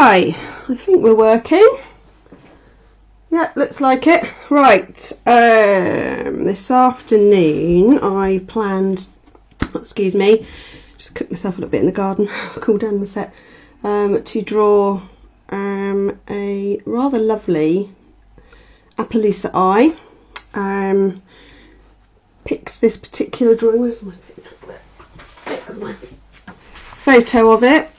Right, I think we're working. Yeah, looks like it. Right, this afternoon I planned, excuse me, just cooked myself a little bit in the garden, cool down the set, to draw a rather lovely Appaloosa eye. Picked this particular drawing. Where's my picture? There's my photo of it.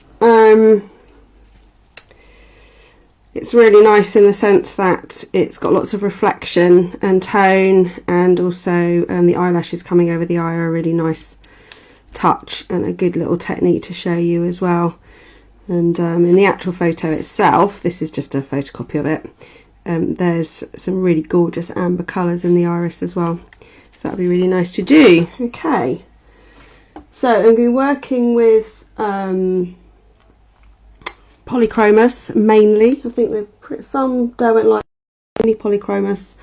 It's really nice in the sense that it's got lots of reflection and tone, and also the eyelashes coming over the eye are a really nice touch and a good little technique to show you as well. And in the actual photo itself, this is just a photocopy of it, there's some really gorgeous amber colours in the iris as well, so that'll be really nice to do. Okay, so I'm going to be working with Polychromos mainly. I think they've some Derwent Lightfast, mainly Polychromos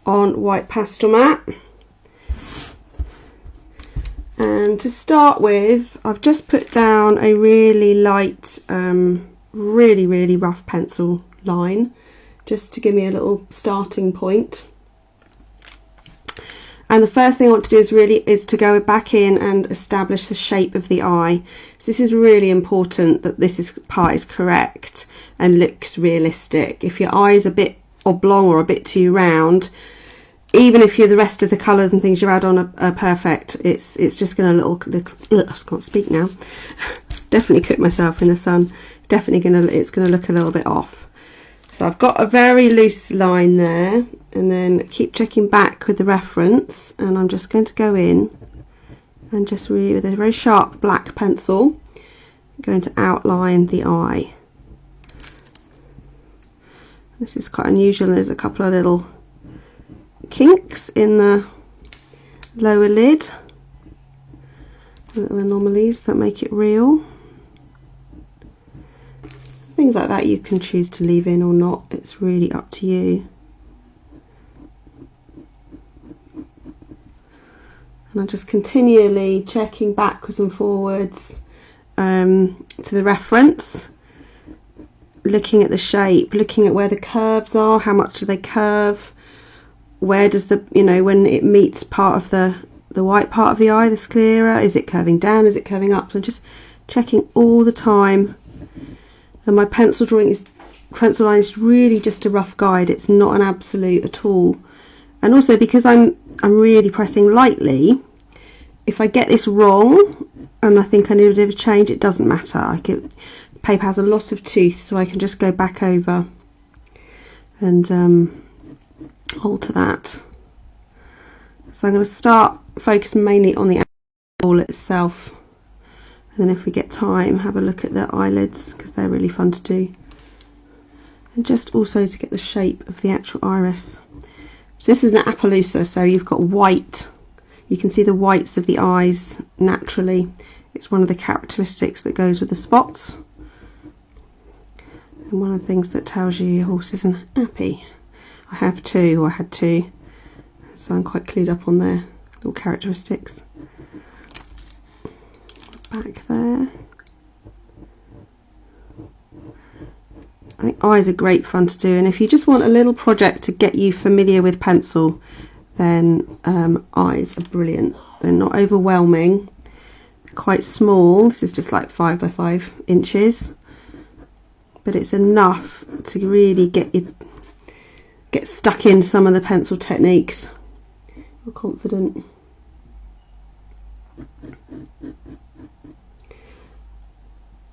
on white pastel mat. And to start with, I've just put down a really light, really rough pencil line, just to give me a little starting point. And the first thing I want to do is to go back in and establish the shape of the eye. So this is really important that this part is correct and looks realistic. If your eye is a bit oblong or a bit too round, even if the rest of the colours and things you add on are perfect, it's just going to I can't speak now. Definitely cooked myself in the sun. It's going to look a little bit off. So I've got a very loose line there, and then keep checking back with the reference, and I'm just going to go in and just really, with a very sharp black pencil, I'm going to outline the eye. This is quite unusual. There's a couple of little kinks in the lower lid, little anomalies that make it real. Things like that you can choose to leave in or not, it's really up to you. And I'm just continually checking backwards and forwards to the reference, looking at the shape, looking at where the curves are, how much do they curve, where does the, when it meets part of the white part of the eye, the sclera, is it curving down, is it curving up? So I'm just checking all the time. And my pencil line is really just a rough guide. It's not an absolute at all. And also because I'm really pressing lightly, if I get this wrong and I think I need a bit of a change, it doesn't matter. The paper has a lot of tooth, so I can just go back over and alter that. So I'm going to start focusing mainly on the eyeball itself. And then if we get time, have a look at the eyelids, because they're really fun to do. And just also to get the shape of the actual iris. So this is an Appaloosa, so you've got white. You can see the whites of the eyes naturally. It's one of the characteristics that goes with the spots. And one of the things that tells you your horse is an appy. I have two, or I had two. So I'm quite clued up on their little characteristics. Back there. I think eyes are great fun to do, and if you just want a little project to get you familiar with pencil, then eyes are brilliant. They're not overwhelming, quite small. This is just like 5 by 5 inches, but it's enough to really get stuck in some of the pencil techniques. Feel confident.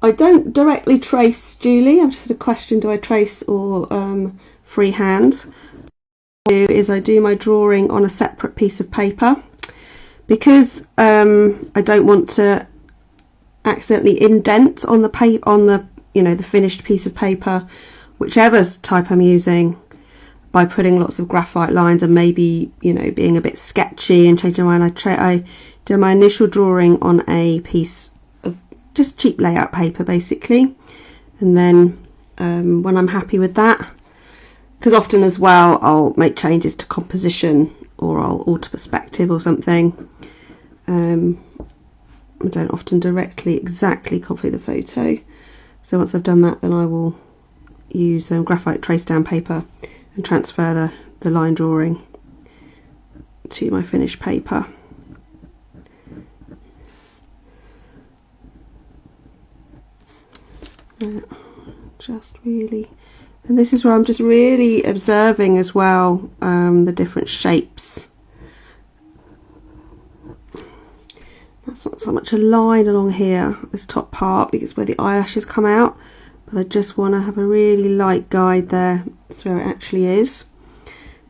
I don't directly trace Julie. I've just had a question, do I trace or freehand? What I do is I do my drawing on a separate piece of paper, because I don't want to accidentally indent on the paper, on the the finished piece of paper, whichever type I'm using, by putting lots of graphite lines and maybe being a bit sketchy and changing my mind. I do my initial drawing on a piece just cheap layout paper basically, and then when I'm happy with that, because often as well I'll make changes to composition or I'll alter perspective or something. I don't often directly exactly copy the photo, So once I've done that, then I will use graphite trace down paper and transfer the line drawing to my finished paper. Just really, and this is where I'm just really observing as well the different shapes. That's not so much a line along here, this top part, because where the eyelashes come out, but I just want to have a really light guide there. That's where it actually is.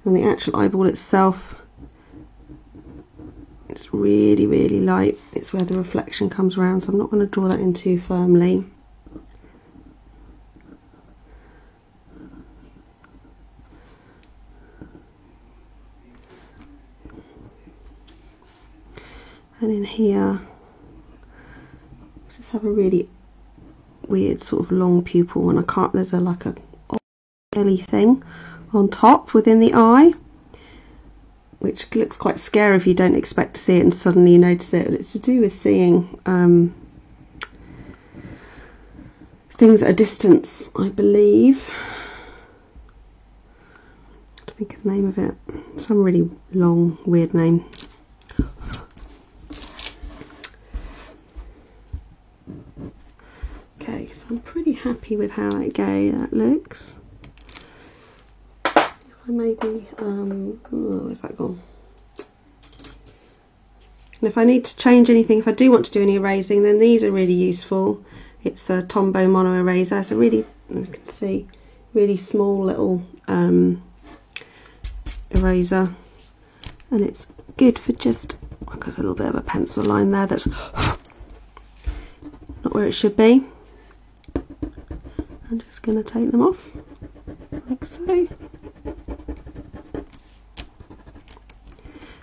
And the actual eyeball itself, it's really, really light. It's where the reflection comes around, so I'm not going to draw that in too firmly. And in here, just have a really weird sort of long pupil, and I can't, there's like a belly thing on top within the eye, which looks quite scary if you don't expect to see it and suddenly you notice it. But it's to do with seeing things at a distance, I believe. I have to think of the name of it. Some really long, weird name. Okay, so I'm pretty happy with how that looks. If I maybe, oh, where's that gone? And if I need to change anything, if I do want to do any erasing, then these are really useful. It's a Tombow mono eraser, so really, you can see, really small little eraser, and it's good for just, there's a little bit of a pencil line there that's not where it should be. I'm just going to take them off, like so.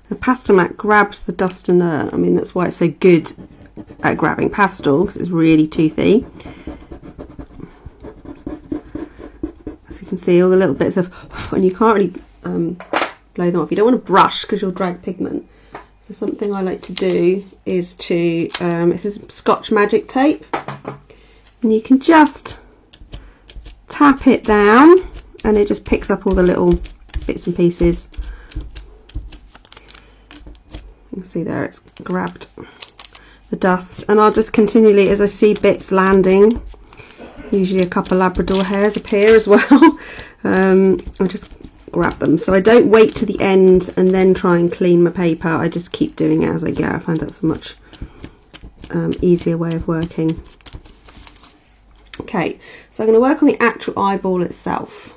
The Pastelmat grabs the dust and dirt. I mean, that's why it's so good at grabbing pastel, because it's really toothy. As you can see, all the little bits of, and you can't really blow them off. You don't want to brush because you'll drag pigment. So something I like to do is to, this is Scotch Magic tape, and you can just tap it down and it just picks up all the little bits and pieces. You can see there it's grabbed the dust, and I'll just continually, as I see bits landing, usually a couple Labrador hairs appear as well, I'll just grab them. So I don't wait to the end and then try and clean my paper. I just keep doing it as I go. I find that's a much easier way of working. Okay, so I'm going to work on the actual eyeball itself.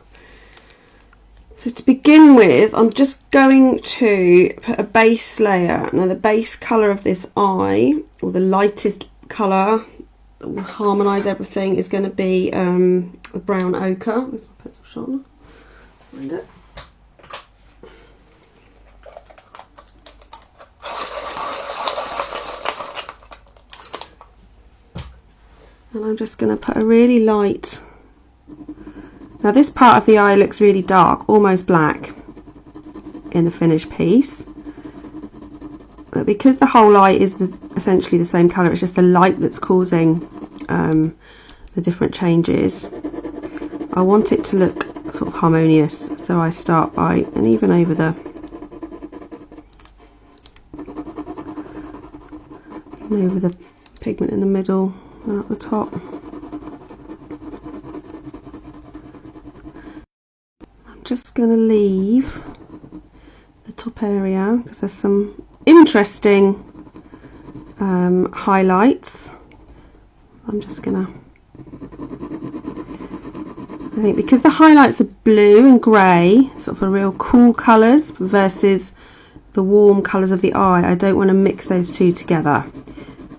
So to begin with, I'm just going to put a base layer. Now the base colour of this eye, or the lightest colour that will harmonise everything, is going to be a brown ochre. Where's my pencil sharpener? Find it. And I'm just going to put a really light. Now this part of the eye looks really dark, almost black in the finished piece. But because the whole eye is essentially the same colour, it's just the light that's causing the different changes. I want it to look sort of harmonious, so I start by, and even over the pigment in the middle and at the top. I'm just going to leave the top area because there's some interesting highlights. I'm just going to, I think because the highlights are blue and grey, sort of a real cool colours, versus the warm colours of the eye, I don't want to mix those two together.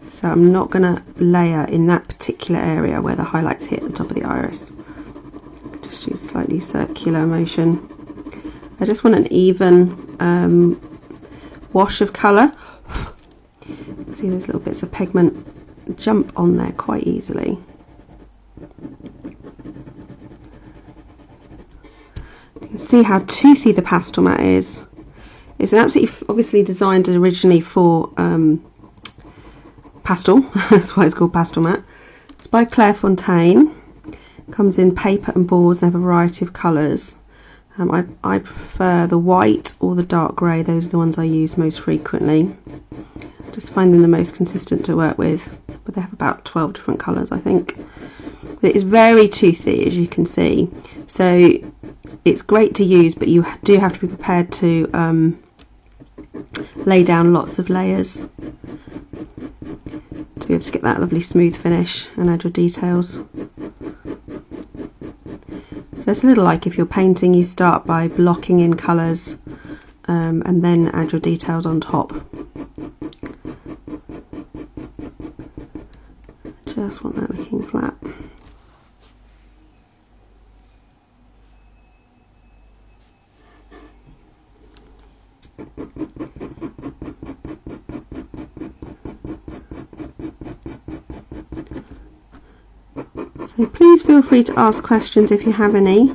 So I'm not going to layer in that particular area where the highlights hit the top of the iris. Just use slightly circular motion. I just want an even wash of colour. See, those little bits of pigment jump on there quite easily. You can see how toothy the Pastelmat is. It's an absolutely, obviously designed originally for pastel. That's why it's called Pastelmat. It's by Clairefontaine. Comes in paper and boards and have a variety of colours. I prefer the white or the dark grey. Those are the ones I use most frequently. Just find them the most consistent to work with. But they have about 12 different colours, I think. But it is very toothy, as you can see. So it's great to use, but you do have to be prepared to lay down lots of layers to be able to get that lovely smooth finish and add your details. So it's a little like if you're painting, you start by blocking in colours and then add your details on top. Just want that looking flat. So please feel free to ask questions if you have any.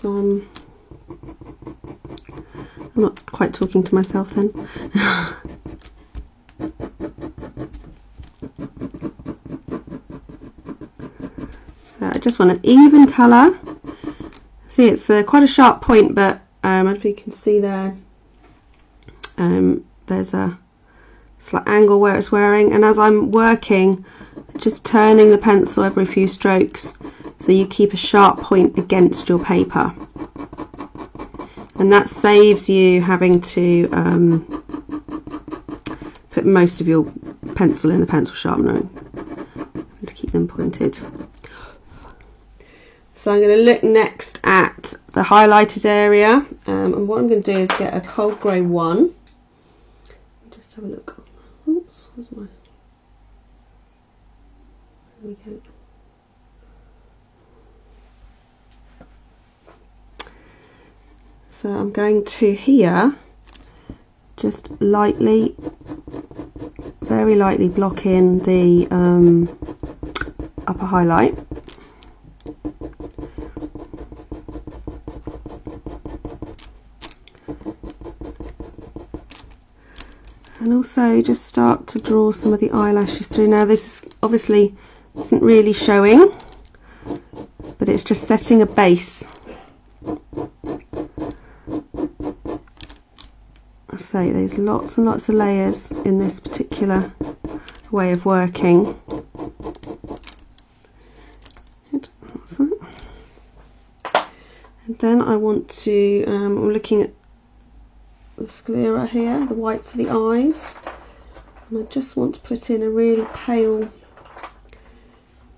I'm not quite talking to myself then. So I just want an even colour. See, it's quite a sharp point, but if you can see there, there's a slight angle where it's wearing, and as I'm working, just turning the pencil every few strokes so you keep a sharp point against your paper, and that saves you having to put most of your pencil in the pencil sharpener to keep them pointed. So I'm going to look next at the highlighted area, and what I'm going to do is get a cold grey one. Just have a look. Oops, where's my... There we go. So I'm going to here just lightly, very lightly block in the upper highlight. And also just start to draw some of the eyelashes through. Now this is obviously isn't really showing, but it's just setting a base. I say there's lots and lots of layers in this particular way of working. What's that? And then I want to, I'm looking at the sclera here, the whites of the eyes, and I just want to put in a really pale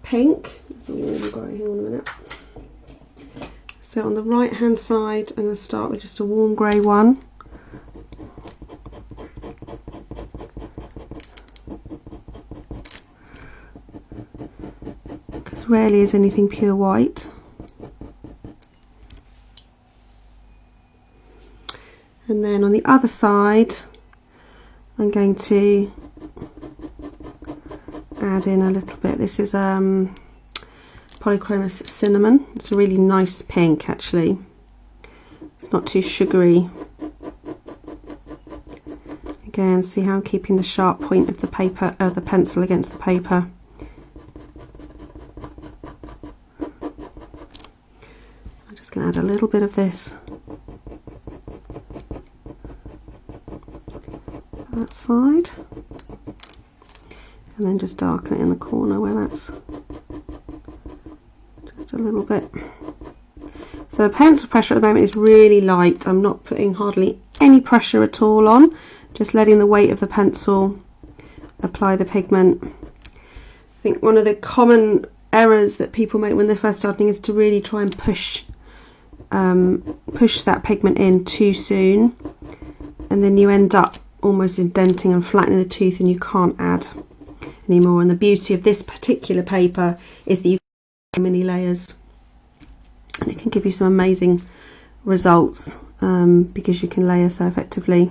pink. There's a warm grey, hang on a minute. So on the right hand side I'm going to start with just a warm grey one. Because rarely is anything pure white. And then on the other side I'm going to add in a little bit. This is Polychromos Cinnamon. It's a really nice pink actually. It's not too sugary. Again, see how I'm keeping the sharp point of the paper, the pencil against the paper. I'm just going to add a little bit of this. That side, and then just darken it in the corner where that's just a little bit. So the pencil pressure at the moment is really light. I'm not putting hardly any pressure at all on, just letting the weight of the pencil apply the pigment. I think one of the common errors that people make when they're first starting is to really try and push that pigment in too soon, and then you end up almost indenting and flattening the tooth and you can't add anymore. And the beauty of this particular paper is that you can mini layers and it can give you some amazing results because you can layer so effectively.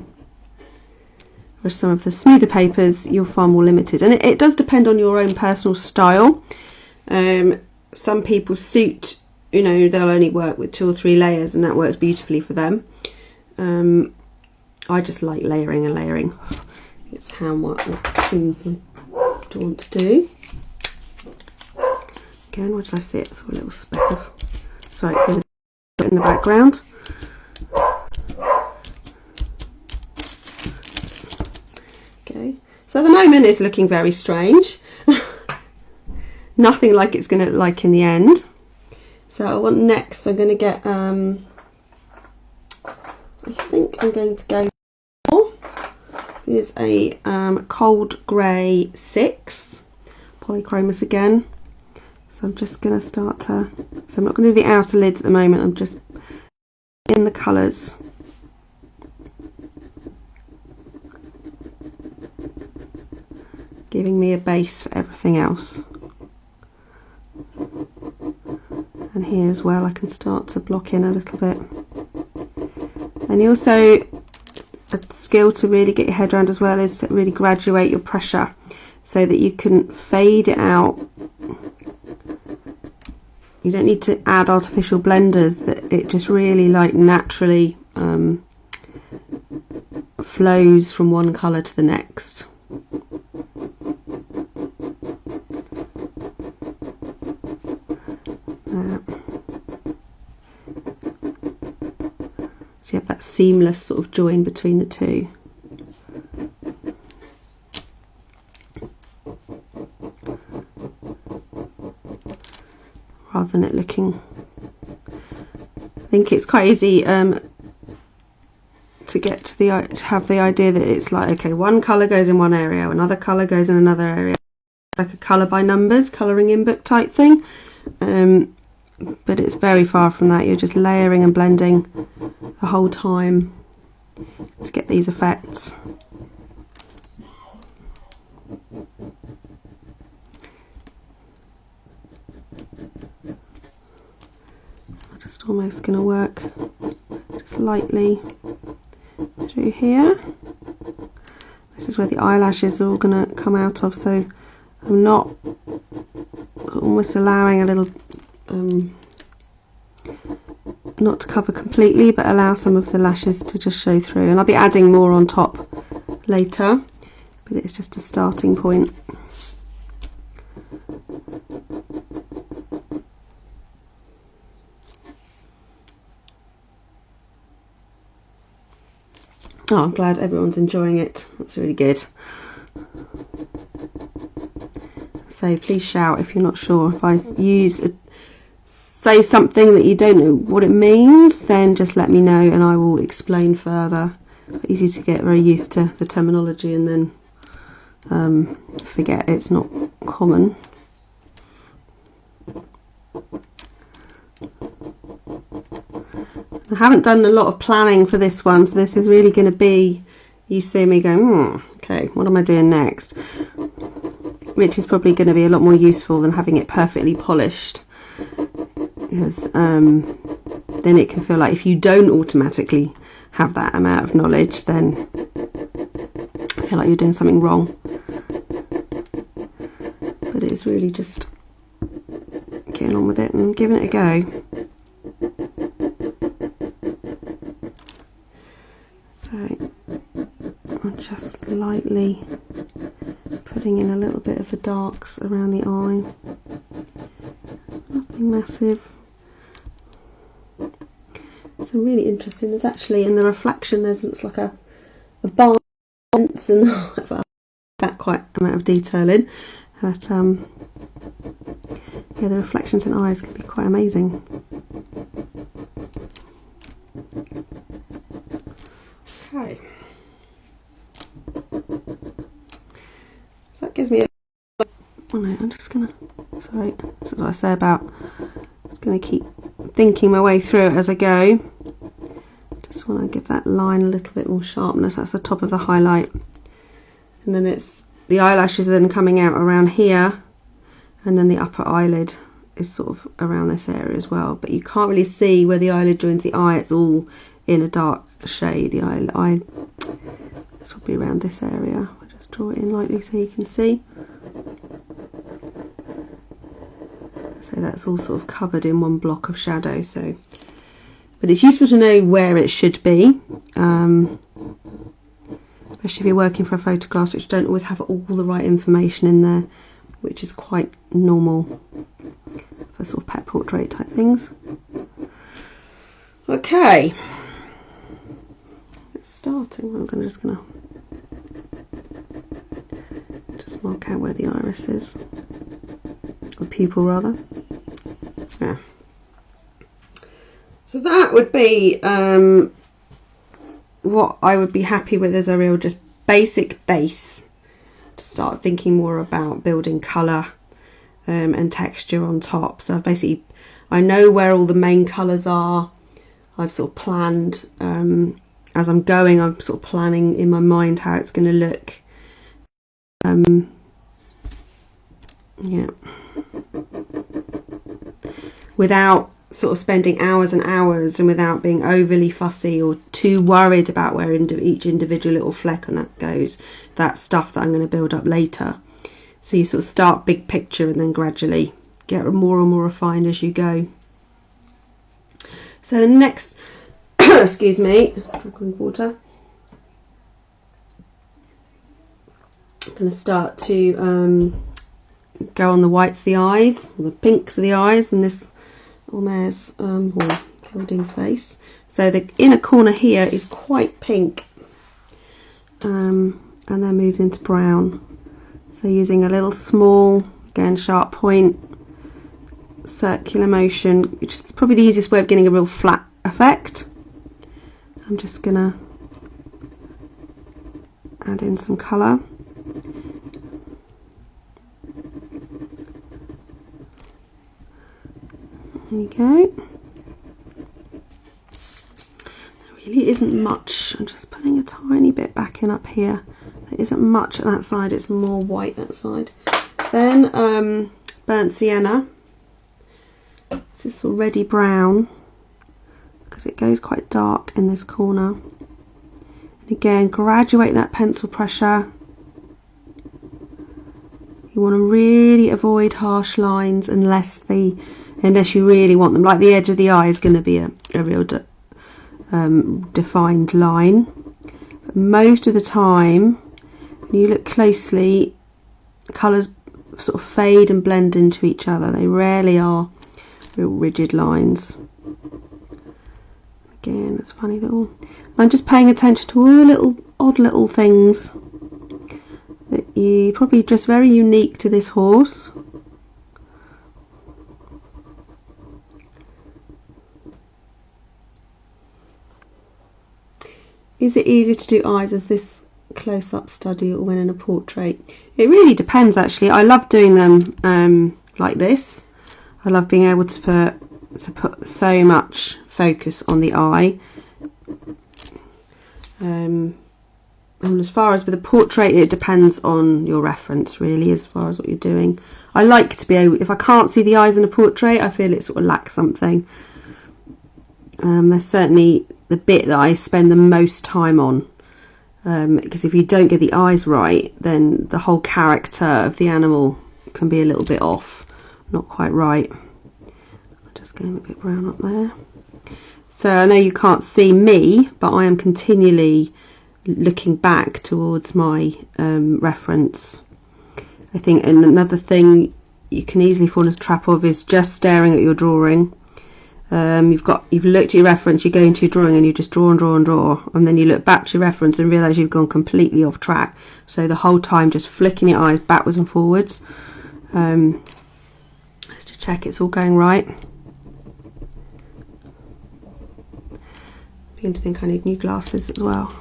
Whereas some of the smoother papers you're far more limited, and it does depend on your own personal style. Some people suit, you know, they'll only work with 2 or 3 layers and that works beautifully for them. I just like layering and layering. It's how what seems to want to do. Again, where did I see it? So a little speck of, sorry, in the background. Okay, so at the moment it's looking very strange. Nothing like it's going to look like in the end. So I want next, I'm going to get, I think I'm going to go for, is a cold grey 6, Polychromos again. So I'm just going to start to, so I'm not going to do the outer lids at the moment, I'm just in the colours. Giving me a base for everything else. And here as well I can start to block in a little bit. And you also, a skill to really get your head around as well is to really graduate your pressure so that you can fade it out. You don't need to add artificial blenders, that it just really like naturally flows from one colour to the next. So you have that seamless sort of join between the two. Rather than it looking, I think it's quite easy to get to have the idea that it's like, okay, one colour goes in one area, another colour goes in another area, like a colour by numbers, colouring in book type thing. But it's very far from that. You're just layering and blending the whole time to get these effects. I'm just almost going to work just lightly through here. This is where the eyelashes are all going to come out of, so I'm not almost allowing a little not to cover completely, but allow some of the lashes to just show through, and I'll be adding more on top later, but it's just a starting point. Oh, I'm glad everyone's enjoying it. That's really good. So please shout if you're not sure. If I say something that you don't know what it means, then just let me know and I will explain further. It's easy to get very used to the terminology and then forget it's not common. I haven't done a lot of planning for this one, so this is really going to be, you see me going, okay, what am I doing next? Which is probably going to be a lot more useful than having it perfectly polished, because then it can feel like if you don't automatically have that amount of knowledge, then I feel like you're doing something wrong. But it's really just getting on with it and giving it a go. So I'm just lightly putting in a little bit of the darks around the eye. Nothing massive. So really interesting. There's actually in the reflection it's like a bar and that quite amount of detail in. But yeah, the reflections in eyes can be quite amazing. Okay. So that gives me a, oh no, I'm just gonna, sorry, that's what I say about, I'm just gonna keep thinking my way through it as I go. Just want to give that line a little bit more sharpness. That's the top of the highlight, and then it's the eyelashes are then coming out around here, and then the upper eyelid is sort of around this area as well, but you can't really see where the eyelid joins the eye. It's all in a dark shade. The eye it's probably around this area. I'll just draw it in lightly so you can see. So that's all sort of covered in one block of shadow. So, but it's useful to know where it should be, especially if you're working for a photograph, which don't always have all the right information in there, which is quite normal for sort of pet portrait type things. Okay, it's starting. I'm just gonna mark out where the iris is, or pupil rather. Yeah. So that would be what I would be happy with as a real just basic base to start thinking more about building colour and texture on top. So basically I know where all the main colours are. I've sort of planned as I'm going, I'm sort of planning in my mind how it's going to look. Yeah, without sort of spending hours and hours, and without being overly fussy or too worried about where each individual little fleck on that goes. That's stuff that I'm going to build up later. So you sort of start big picture and then gradually get more and more refined as you go. So the next excuse me, drink water. I'm going to start to go on the whites of the eyes, or the pinks of the eyes, and this little mare's or Geraldine's face. So the inner corner here is quite pink, and then moves into brown. So using a little small, again sharp point, circular motion, which is probably the easiest way of getting a real flat effect. I'm just gonna add in some colour. There you go. There really isn't much. I'm just putting a tiny bit back in up here. There isn't much at that side. It's more white that side. Then burnt sienna. This is already brown because it goes quite dark in this corner. And again, graduate that pencil pressure. You want to really avoid harsh lines unless you really want them. Like the edge of the eye is going to be a real defined line. But most of the time, when you look closely, colours sort of fade and blend into each other. They rarely are real rigid lines. Again, it's funny little. I'm just paying attention to all the little odd little things that you probably just very unique to this horse. Is it easier to do eyes as this close-up study or when in a portrait? It really depends actually. I love doing them like this. I love being able to put so much focus on the eye. And as far as with a portrait, it depends on your reference really, as far as what you're doing. I like to be able, if I can't see the eyes in a portrait, I feel it sort of lacks something. There's certainly the bit that I spend the most time on, because if you don't get the eyes right, then the whole character of the animal can be a little bit off, not quite right. I'm just going a bit brown up there. So I know you can't see me, but I am continually looking back towards my reference. I think, and another thing you can easily fall into a trap of is just staring at your drawing. You've looked at your reference, you go into your drawing and you just draw and draw and draw, and then you look back to your reference and realise you've gone completely off track. So the whole time just flicking your eyes backwards and forwards, just to check it's all going right. Begin to think I need new glasses as well.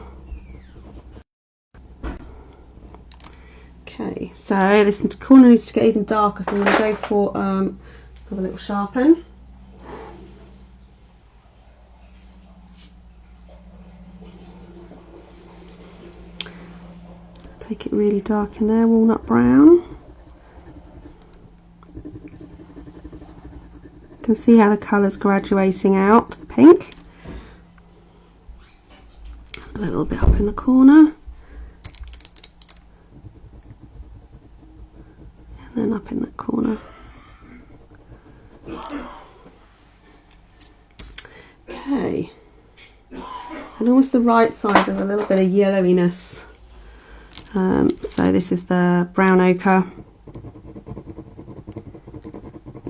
Okay, so this corner needs to get even darker, so I'm going to go for have a little sharpen. Take it really dark in there, walnut brown. You can see how the colour's graduating out to the pink. A little bit up in the corner. And then up in that corner. Okay. And almost the right side, there's a little bit of yellowiness So this is the brown ochre,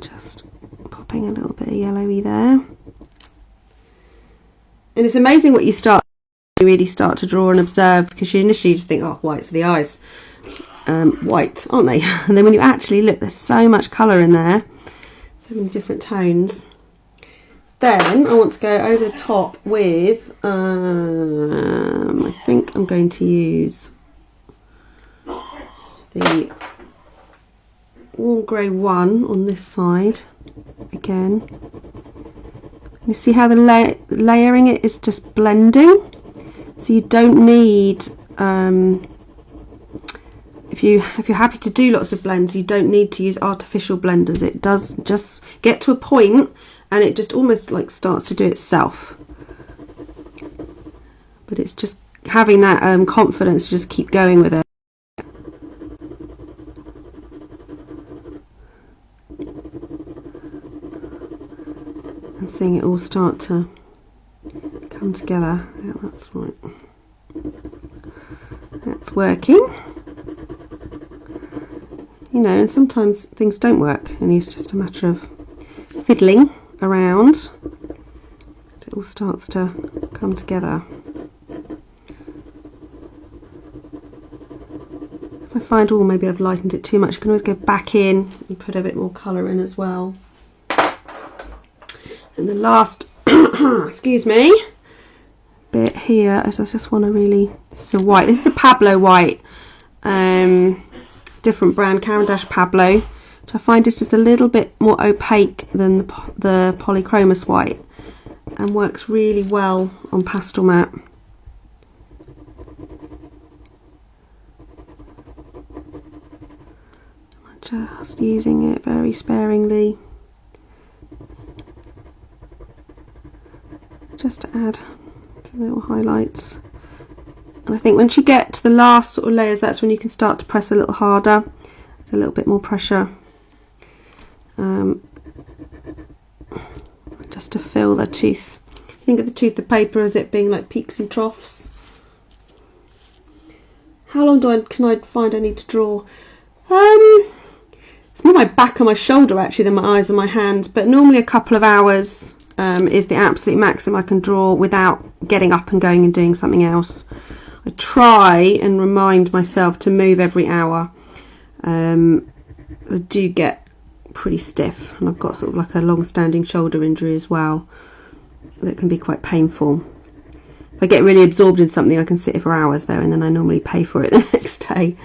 just popping a little bit of yellowy there. And it's amazing what you really start to draw and observe, because you initially just think, oh, whites are the eyes, white, aren't they? And then when you actually look, there's so much colour in there, so many different tones. Then I want to go over the top with, I think I'm going to use the warm grey 1 on this side again. You see how the layering it is just blending, so you don't need, if you're happy to do lots of blends, you don't need to use artificial blenders. It does just get to a point and it just almost like starts to do itself, but it's just having that confidence to just keep going with it. And seeing it all start to come together. Yeah, that's right. That's working. You know, and sometimes things don't work and it's just a matter of fiddling around. It all starts to come together. If I find, oh, maybe I've lightened it too much, you can always go back in and put a bit more colour in as well. And the last, excuse me, bit here is I just want to really, this is a white, this is a Pablo white, different brand, Caran Pablo, which I find is just a little bit more opaque than the Polychromos white, and works really well on Pastelmat. I'm just using it very sparingly, just to add some little highlights. And I think once you get to the last sort of layers, that's when you can start to press a little harder, a little bit more pressure, just to fill the tooth. Think of the tooth of paper as it being like peaks and troughs. How long can I find I need to draw? It's more my back and my shoulder actually than my eyes and my hands, but normally a couple of hours is the absolute maximum I can draw without getting up and going and doing something else. I try and remind myself to move every hour. I do get pretty stiff, and I've got sort of like a long-standing shoulder injury as well that can be quite painful. If I get really absorbed in something, I can sit for hours there, and then I normally pay for it the next day.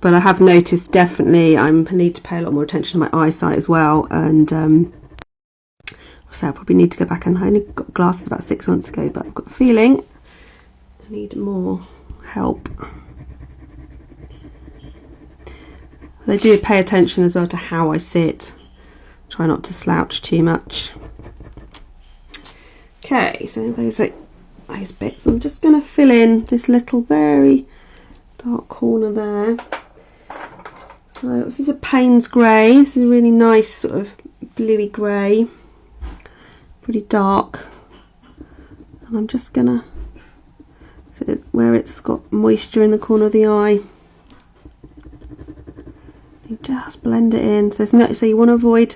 But I have noticed definitely I need to pay a lot more attention to my eyesight as well, and so I probably need to go back, and I only got glasses about 6 months ago, but I've got a feeling I need more help. I do pay attention as well to how I sit, try not to slouch too much. Okay, so those are those bits. I'm just going to fill in this little very dark corner there. So this is a Payne's grey. This is a really nice sort of bluey grey, pretty dark. And I'm just gonna, where it's got moisture in the corner of the eye, you just blend it in. So so you want to avoid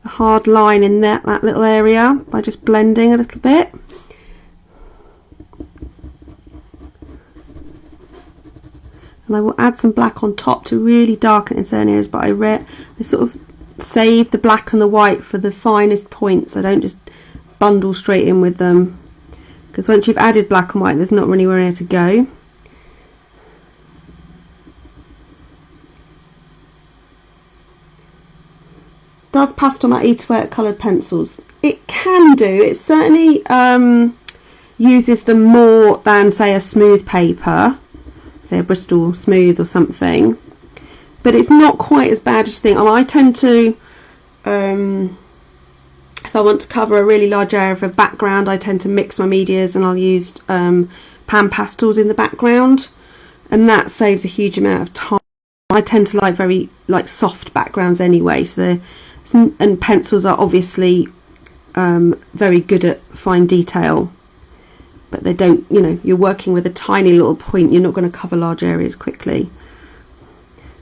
the hard line in that little area by just blending a little bit. And I will add some black on top to really darken it in certain areas, but I sort of save the black and the white for the finest points. I don't just bundle straight in with them, because once you've added black and white, there's not really anywhere to go. Does Pastelmat eat away at coloured pencils? It can do. It certainly uses them more than, say, a smooth paper, say a Bristol Smooth or something, but it's not quite as bad as you think. I tend to, if I want to cover a really large area of a background, I tend to mix my medias, and I'll use pan pastels in the background, and that saves a huge amount of time. I tend to like very soft backgrounds anyway, so and pencils are obviously very good at fine detail, but they don't, you know, you're working with a tiny little point, you're not going to cover large areas quickly.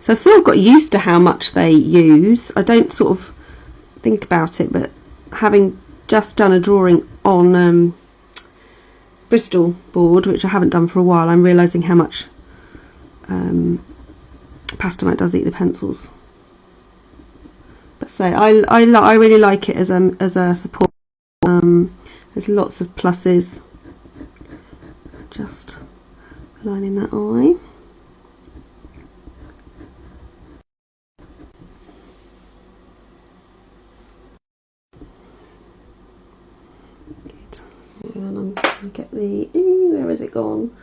So I've sort of got used to how much they use. I don't sort of think about it, but having just done a drawing on Bristol board, which I haven't done for a while, I'm realising how much Pastelmat does eat the pencils. But so I really like it as a support. There's lots of pluses. Just lining that eye. Good. And then I'm going to get the, where has it gone?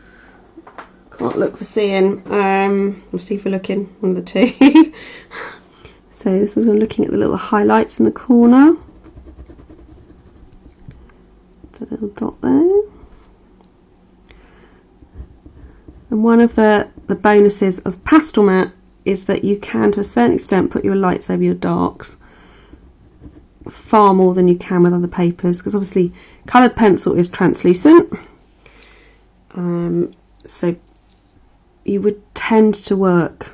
Can't look for seeing. We'll see if we're looking, one of the two. So this is looking at the little highlights in the corner. The little dot there. And one of the bonuses of Pastelmat is that you can, to a certain extent, put your lights over your darks far more than you can with other papers, because obviously coloured pencil is translucent. So you would tend to work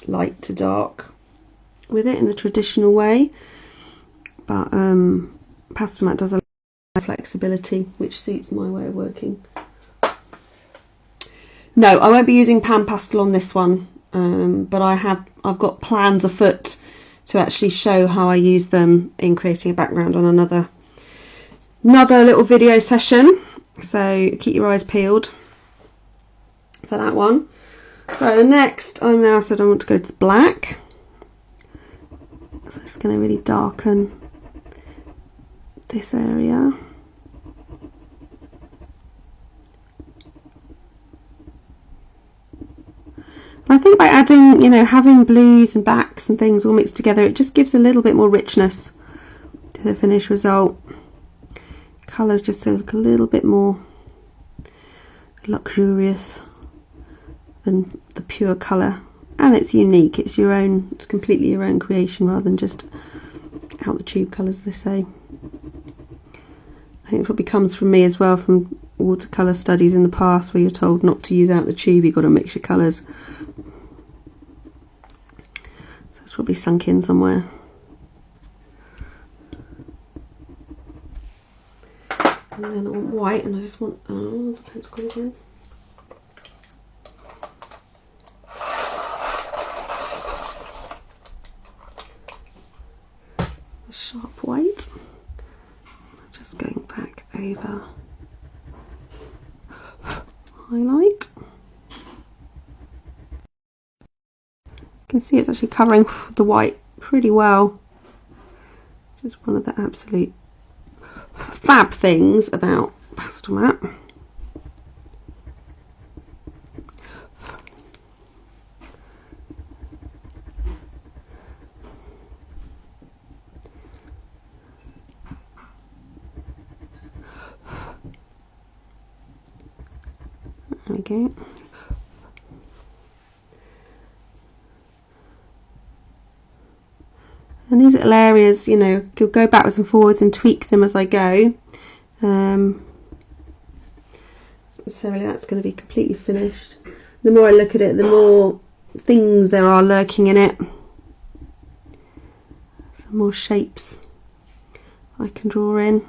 light to dark with it in a traditional way, but Pastelmat does allow flexibility, which suits my way of working. No, I won't be using pan pastel on this one, but I've got plans afoot to actually show how I use them in creating a background on another little video session. So keep your eyes peeled for that one. So the next, I now said I want to go to black. So I'm just going to really darken this area. I think by adding, you know, having blues and blacks and things all mixed together, it just gives a little bit more richness to the finished result. Colours just look a little bit more luxurious than the pure colour, and it's unique. It's your own. It's completely your own creation rather than just out the tube colours, they say. I think it probably comes from me as well, from watercolour studies in the past, where you're told not to use out the tube. You've got to mix your colours. So it's probably sunk in somewhere. And then on white, and I just want the pencil gone again. The sharp white. Just going back over highlight. You can see it's actually covering the white pretty well. Just one of the absolute fab things about Pastelmat. There we go. And these little areas, you know, you'll go backwards and forwards and tweak them as I go. Necessarily that's going to be completely finished. The more I look at it, the more things there are lurking in it. Some more shapes I can draw in.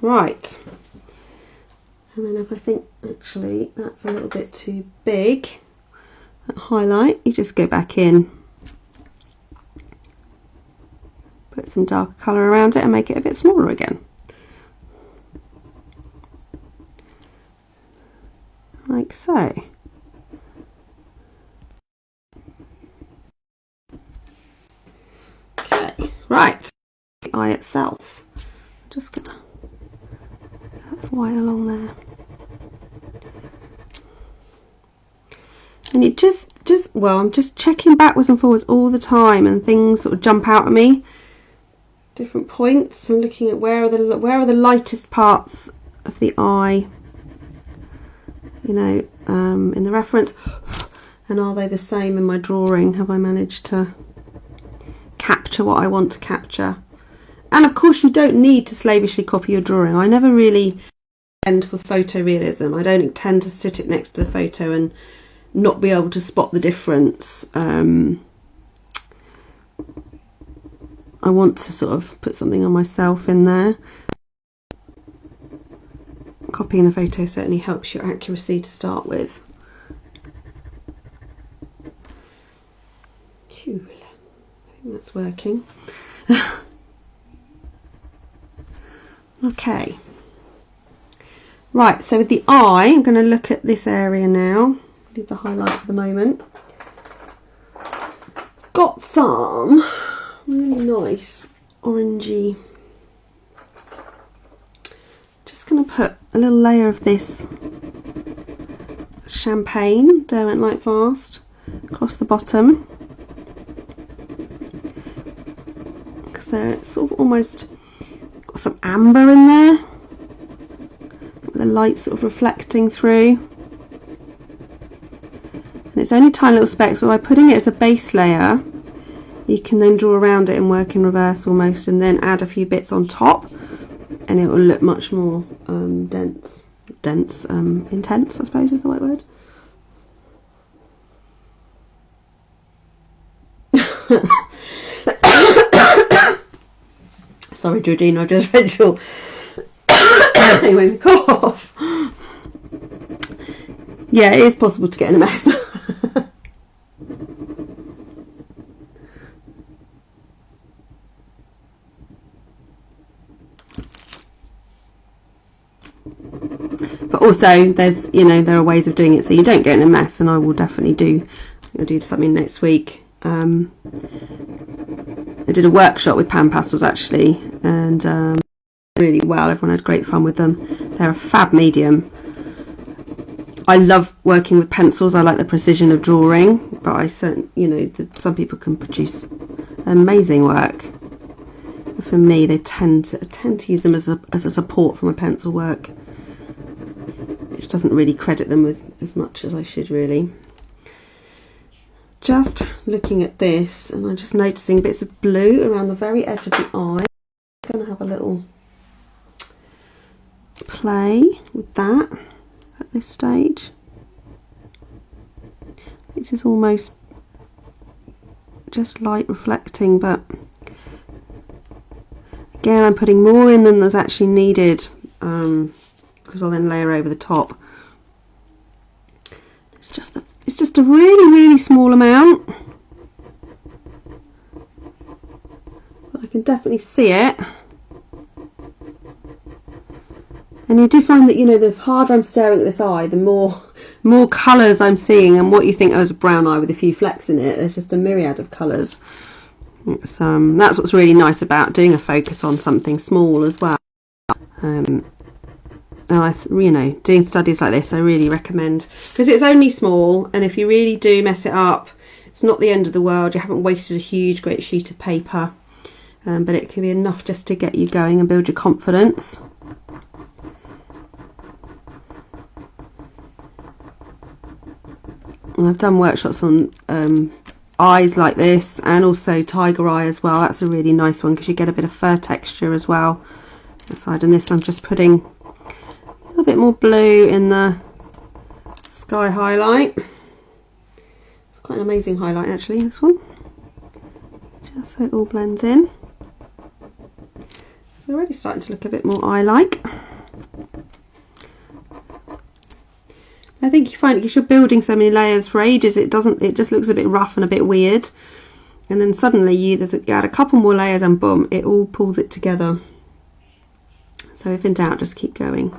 Right. And then if I think actually that's a little bit too big, that highlight, you just go back in, put some darker colour around it and make it a bit smaller again. Like so. Okay, right. The eye itself. Just gonna have white along there. And it just well, I'm just checking backwards and forwards all the time, and things sort of jump out at me. Different points, and looking at where are the lightest parts of the eye, you know, in the reference, and are they the same in my drawing? Have I managed to capture what I want to capture? And of course you don't need to slavishly copy your drawing. I never really tend for photorealism. I don't tend to sit it next to the photo and not be able to spot the difference. I want to sort of put something on myself in there. Copying the photo certainly helps your accuracy to start with. Phew, I think that's working. Okay. Right, so with the eye, I'm going to look at this area now. Leave the highlight for the moment. Got some really nice orangey. Just going to put a little layer of this champagne Derwent Lightfast across the bottom, because they're sort of almost got some amber in there, with the light sort of reflecting through. And it's only tiny little specks, but by putting it as a base layer, you can then draw around it and work in reverse almost, and then add a few bits on top, and it will look much more intense, I suppose is the right word. Sorry, Georgina, I just read your it made me cough. Yeah, it is possible to get in a mess. But also there's, you know, there are ways of doing it so you don't get in a mess, and I will definitely do. I'll do something next week. I did a workshop with pan pastels actually, and really well. Everyone had great fun with them. They're a fab medium. I love working with pencils. I like the precision of drawing, but I certainly, you know, some people can produce amazing work. For me, they tend to use them as a support for my pencil work, which doesn't really credit them with as much as I should really. Just looking at this, and I'm just noticing bits of blue around the very edge of the eye. I'm going to have a little play with that at this stage. This is almost just light reflecting, but again I'm putting more in than there's actually needed, because I'll then layer over the top. It's just a really small amount, but I can definitely see it. And you do find that, you know, the harder I'm staring at this eye, the more colours I'm seeing, and what you think was a brown eye with a few flecks in it, there's just a myriad of colours. That's what's really nice about doing a focus on something small as well. And you know, doing studies like this I really recommend, because it's only small, and if you really do mess it up, it's not the end of the world. You haven't wasted a great sheet of paper, but it can be enough just to get you going and build your confidence. And I've done workshops on eyes like this, and also tiger eye as well. That's a really nice one because you get a bit of fur texture as well. Aside on this, I'm just putting a little bit more blue in the sky highlight. It's quite an amazing highlight actually, this one. Just so it all blends in. It's already starting to look a bit more eye-like. I think you find because you're building so many layers for ages, it just looks a bit rough and a bit weird, and then suddenly you add a couple more layers and boom, it all pulls it together. So if in doubt, just keep going.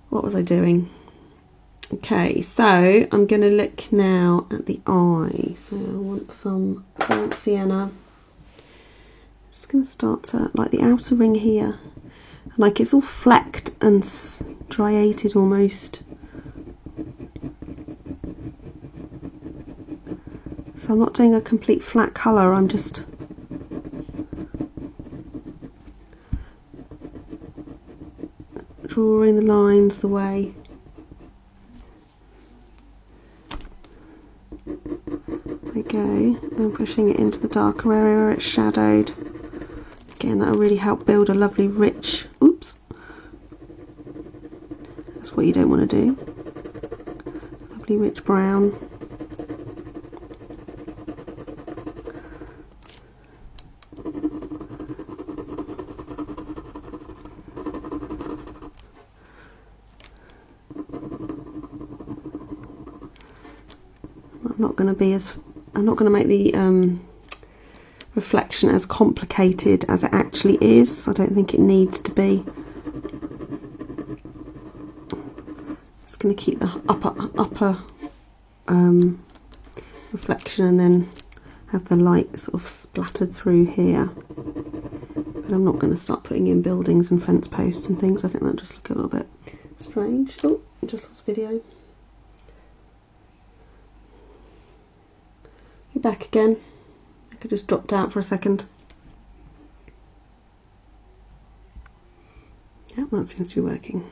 What was I doing? Okay, so I'm going to look now at the eye. So I want some burnt sienna. Just going to start to, like the outer ring here, like it's all flecked and striated almost. So I'm not doing a complete flat colour, I'm just drawing the lines the way There we go, and pushing it into the darker area where it's shadowed. Again, that'll really help build a lovely rich, oops, that's what you don't want to do, lovely rich brown. I'm not going to make the reflection as complicated as it actually is. I don't think it needs to be. Just going to keep the upper reflection and then have the light sort of splattered through here. But I'm not going to start putting in buildings and fence posts and things. I think that'll just look a little bit strange. Oh, just lost video. You're back again. I could just dropped out for a second. Yeah, that seems to be working.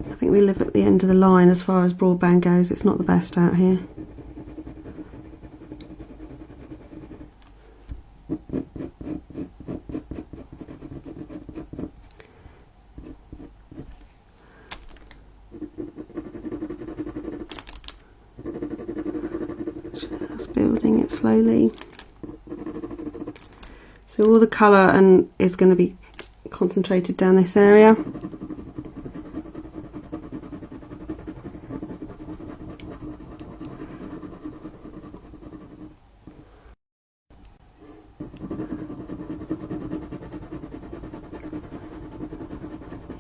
I think we live at the end of the line as far as broadband goes. It's not the best out here. Just building it slowly. So all the colour is going to be concentrated down this area.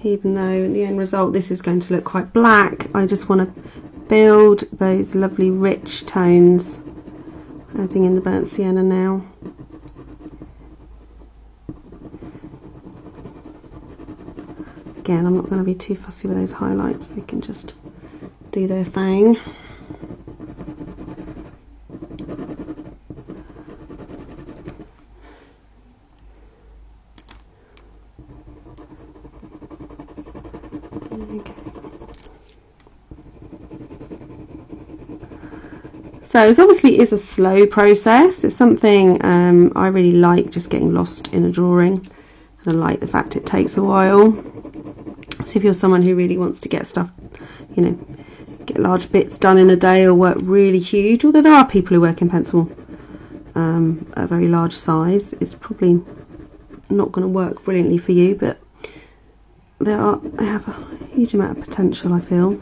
Even though in the end result this is going to look quite black, I just want to build those lovely rich tones, adding in the burnt sienna now. Again, I'm not going to be too fussy with those highlights, they can just do their thing. So this obviously is a slow process. It's something I really like, just getting lost in a drawing, and I like the fact it takes a while. So if you're someone who really wants to get stuff, you know, get large bits done in a day or work really huge, although there are people who work in pencil at a very large size, it's probably not going to work brilliantly for you, but they have a huge amount of potential, I feel.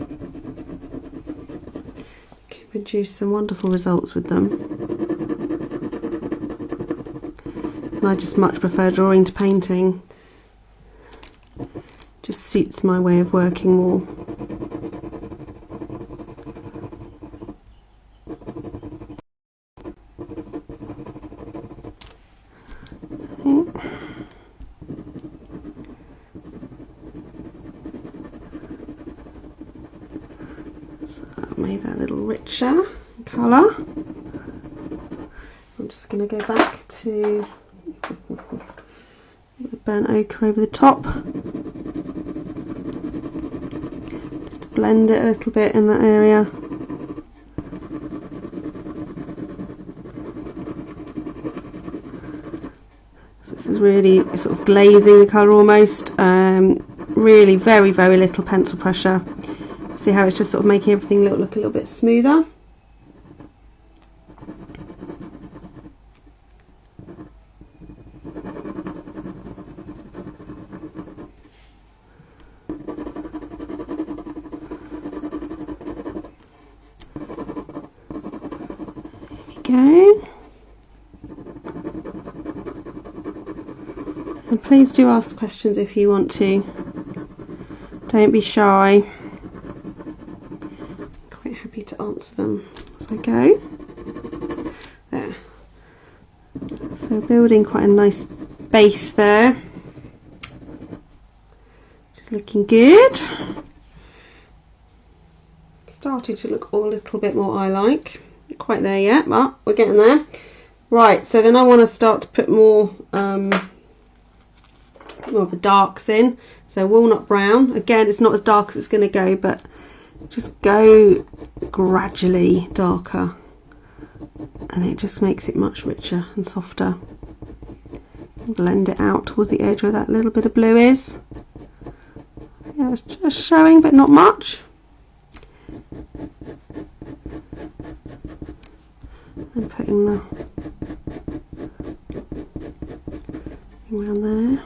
Produce some wonderful results with them, and I just much prefer drawing to painting. Just suits my way of working more. Made that a little richer colour. I'm just going to go back to burnt ochre over the top, just to blend it a little bit in that area. So this is really sort of glazing the colour almost, really very little pencil pressure. See how it's just sort of making everything look a little bit smoother. There we go. And please do ask questions if you want to. Don't be shy. To answer them as I go. There. So building quite a nice base there. Just looking good. Starting to look a little bit more eye-like. Not quite there yet, but we're getting there. Right, so then I want to start to put more of the darks in. So walnut brown. Again, it's not as dark as it's going to go, but just go gradually darker, and it just makes it much richer and softer. Blend it out towards the edge where that little bit of blue is. Yeah, it's just showing but not much. And putting the around there.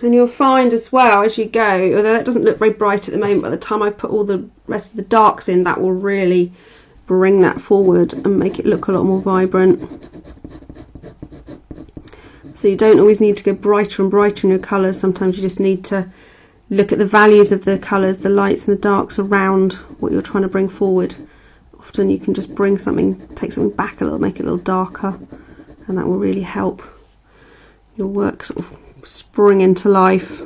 And you'll find as well as you go, although that doesn't look very bright at the moment, by the time I put all the rest of the darks in, that will really bring that forward and make it look a lot more vibrant. So you don't always need to go brighter and brighter in your colours. Sometimes you just need to look at the values of the colours, the lights and the darks around what you're trying to bring forward. Often you can just bring something, take something back a little, make it a little darker, and that will really help your work sort of spring into life.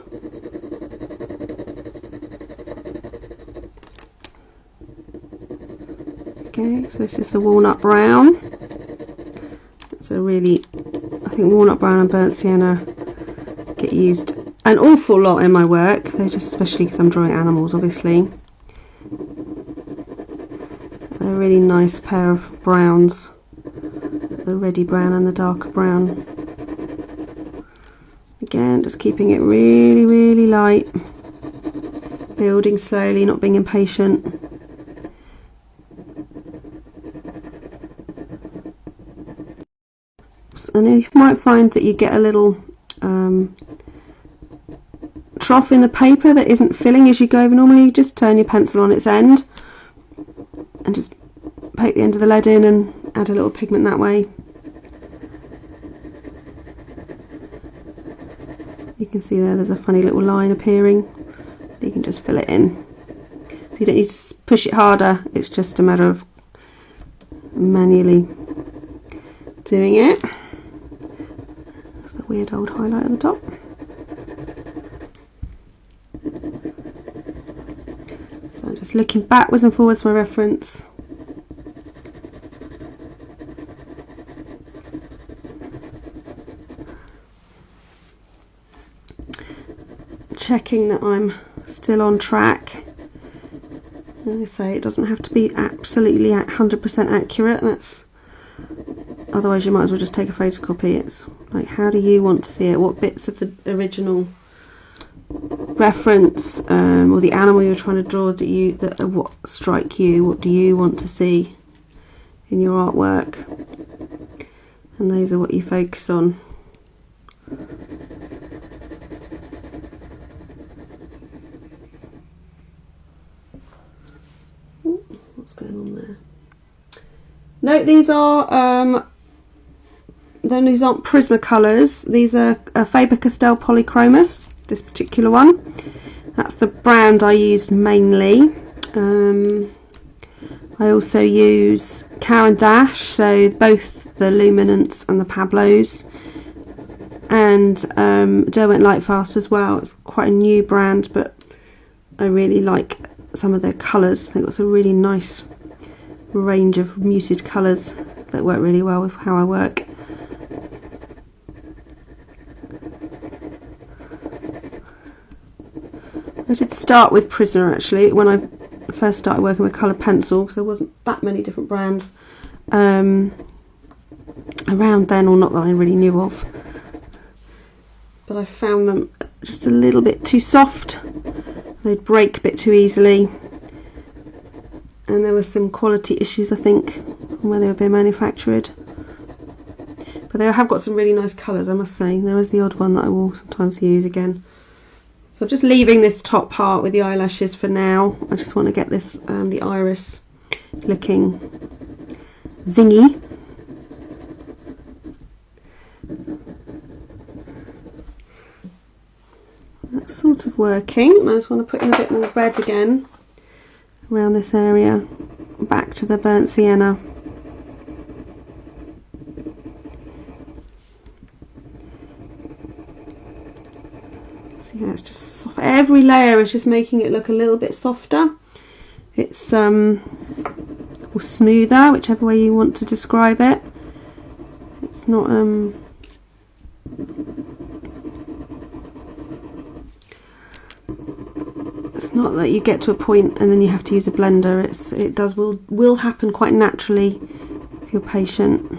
Okay, so this is the walnut brown. It's a really, I think walnut brown and burnt sienna get used an awful lot in my work. They're just, especially because I'm drawing animals, obviously. They're a really nice pair of browns, the reddy brown and the darker brown. Again, just keeping it really, really light, building slowly, not being impatient. And you might find that you get a little trough in the paper that isn't filling as you go over. Normally you just turn your pencil on its end and just poke the end of the lead in and add a little pigment that way. You can see there's a funny little line appearing. You can just fill it in. So you don't need to push it harder, it's just a matter of manually doing it. There's the weird old highlight at the top. So I'm just looking backwards and forwards for my reference. Checking that I'm still on track. As I say, it doesn't have to be absolutely 100% accurate. That's, otherwise you might as well just take a photocopy. It's like, how do you want to see it? What bits of the original reference or the animal you're trying to draw what strike you? What do you want to see in your artwork? And those are what you focus on. What's going on there? No, these are these aren't Prismacolors. These are Faber Castell Polychromos. This particular one. That's the brand I used mainly. I also use Caran, so both the Luminance and the Pablos, and Derwent Lightfast as well. It's quite a new brand, but I really like some of their colours. They've got some really nice range of muted colours that work really well with how I work. I did start with Prisma actually when I first started working with coloured pencil, because there wasn't that many different brands around then, or not that I really knew of, but I found them just a little bit too soft. They'd break a bit too easily, and there were some quality issues I think where they were being manufactured, but they have got some really nice colours, I must say. There is the odd one that I will sometimes use again. So I'm just leaving this top part with the eyelashes for now. I just want to get this the iris looking zingy. That's sort of working. I just want to put in a bit more red again around this area, back to the burnt sienna. So yeah, it's just soft. Every layer is just making it look a little bit softer. It's or smoother, whichever way you want to describe it. It's not it's not that you get to a point and then you have to use a blender. Will happen quite naturally if you're patient.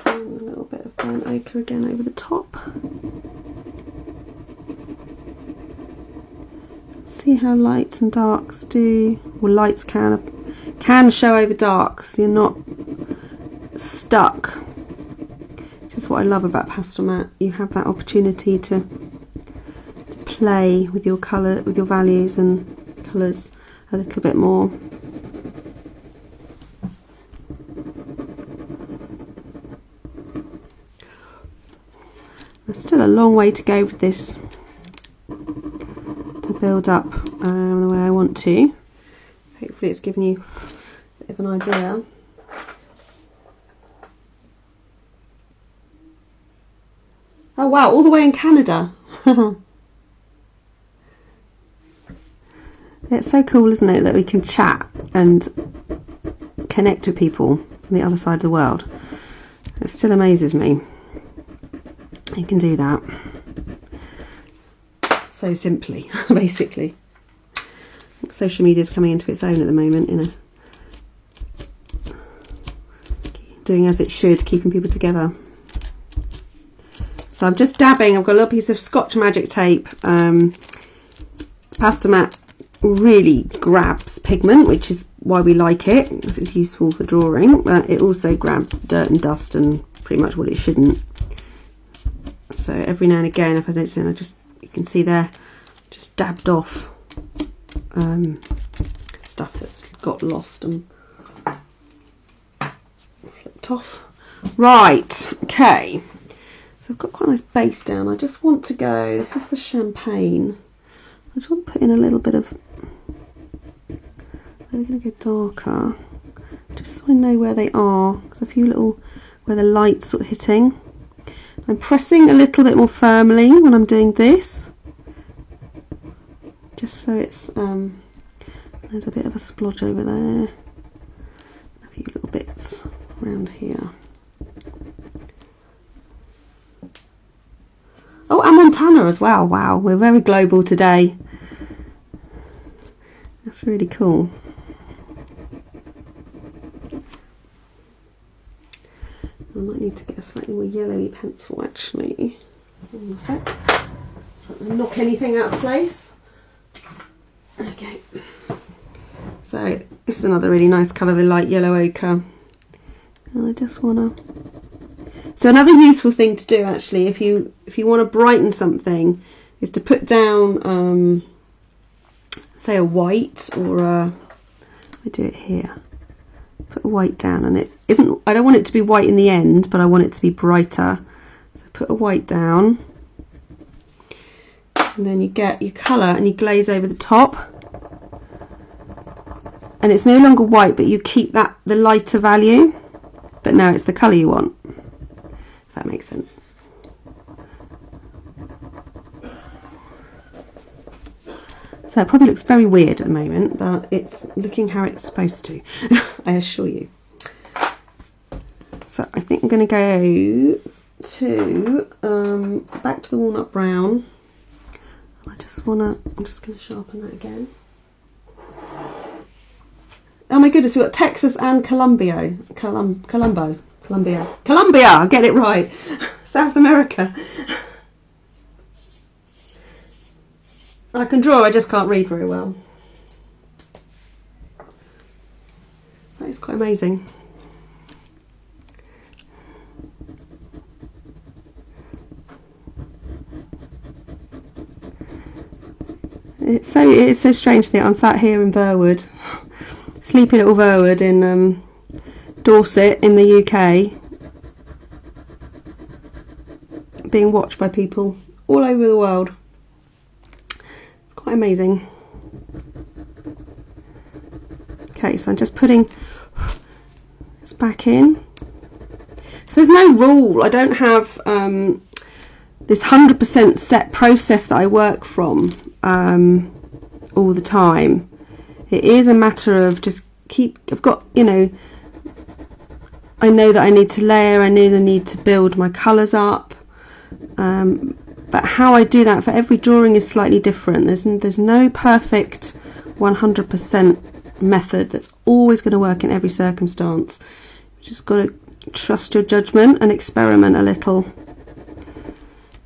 And a little bit of burnt ochre again over the top. See how lights and darks do, or lights can show over darks. You're not stuck, which is what I love about Pastelmat. You have that opportunity to play with your colour, with your values and colours a little bit more. There's still a long way to go with this to build up the way I want to. Hopefully it's given you a bit of an idea. Oh wow, all the way in Canada. It's so cool, isn't it, that we can chat and connect with people on the other side of the world. It still amazes me. You can do that so simply, basically. Social media is coming into its own at the moment, doing as it should, keeping people together. So I'm just dabbing. I've got a little piece of Scotch Magic tape. Pastelmat really grabs pigment, which is why we like it, because it's useful for drawing, but it also grabs dirt and dust and pretty much what it shouldn't. So every now and again, if I don't see it, you can see there, just dabbed off stuff that's got lost and flipped off. Right, okay. So I've got quite a nice base down. I just want to go, this is the champagne. I just want to put in a little bit of, I'm going to go darker, just so I know where they are. There's a few little, where the light's sort of hitting. I'm pressing a little bit more firmly when I'm doing this, just so it's, there's a bit of a splodge over there, a few little bits around here. Oh, and Montana as well. Wow, we're very global today. That's really cool. I might need to get a slightly more yellowy pencil actually. One sec. Trying to knock anything out of place. Okay. So this is another really nice colour, the light yellow ochre. And I just wanna. So another useful thing to do actually, if you want to brighten something, is to put down, say a white or a. I do it here. Put a white down, and it isn't. I don't want it to be white in the end, but I want it to be brighter. So put a white down, and then you get your colour and you glaze over the top, and it's no longer white, but you keep the lighter value, but now it's the colour you want. If that makes sense. So it probably looks very weird at the moment, but it's looking how it's supposed to, I assure you. So I think I'm going to go to back to the walnut brown. I'm just going to sharpen that again. Oh my goodness, we've got Texas and Colombia, I'll get it right. South America. I can draw, I just can't read very well. That is quite amazing. It's so strange that I'm sat here in Verwood, sleepy little Verwood in Dorset in the UK, being watched by people all over the world. Quite amazing. Okay, so I'm just putting this back in. So there's no rule. I don't have this 100% set process that I work from all the time. It is a matter of just I've got, you know, I know that I need to layer, I know I need to build my colours up, but how I do that for every drawing is slightly different. There's no perfect 100% method that's always going to work in every circumstance. You just got to trust your judgment and experiment a little.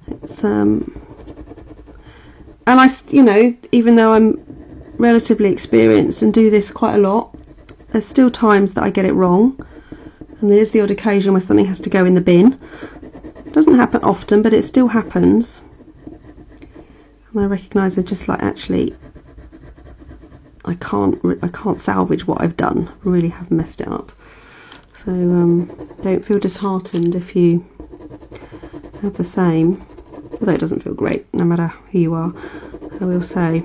It's and you know, even though I'm relatively experienced and do this quite a lot, there's still times that I get it wrong, and there's the odd occasion where something has to go in the bin. It doesn't happen often, but it still happens, and I recognise I just like, actually I can't salvage what I've done. I really have messed it up. So don't feel disheartened if you have the same, although it doesn't feel great no matter who you are, I will say.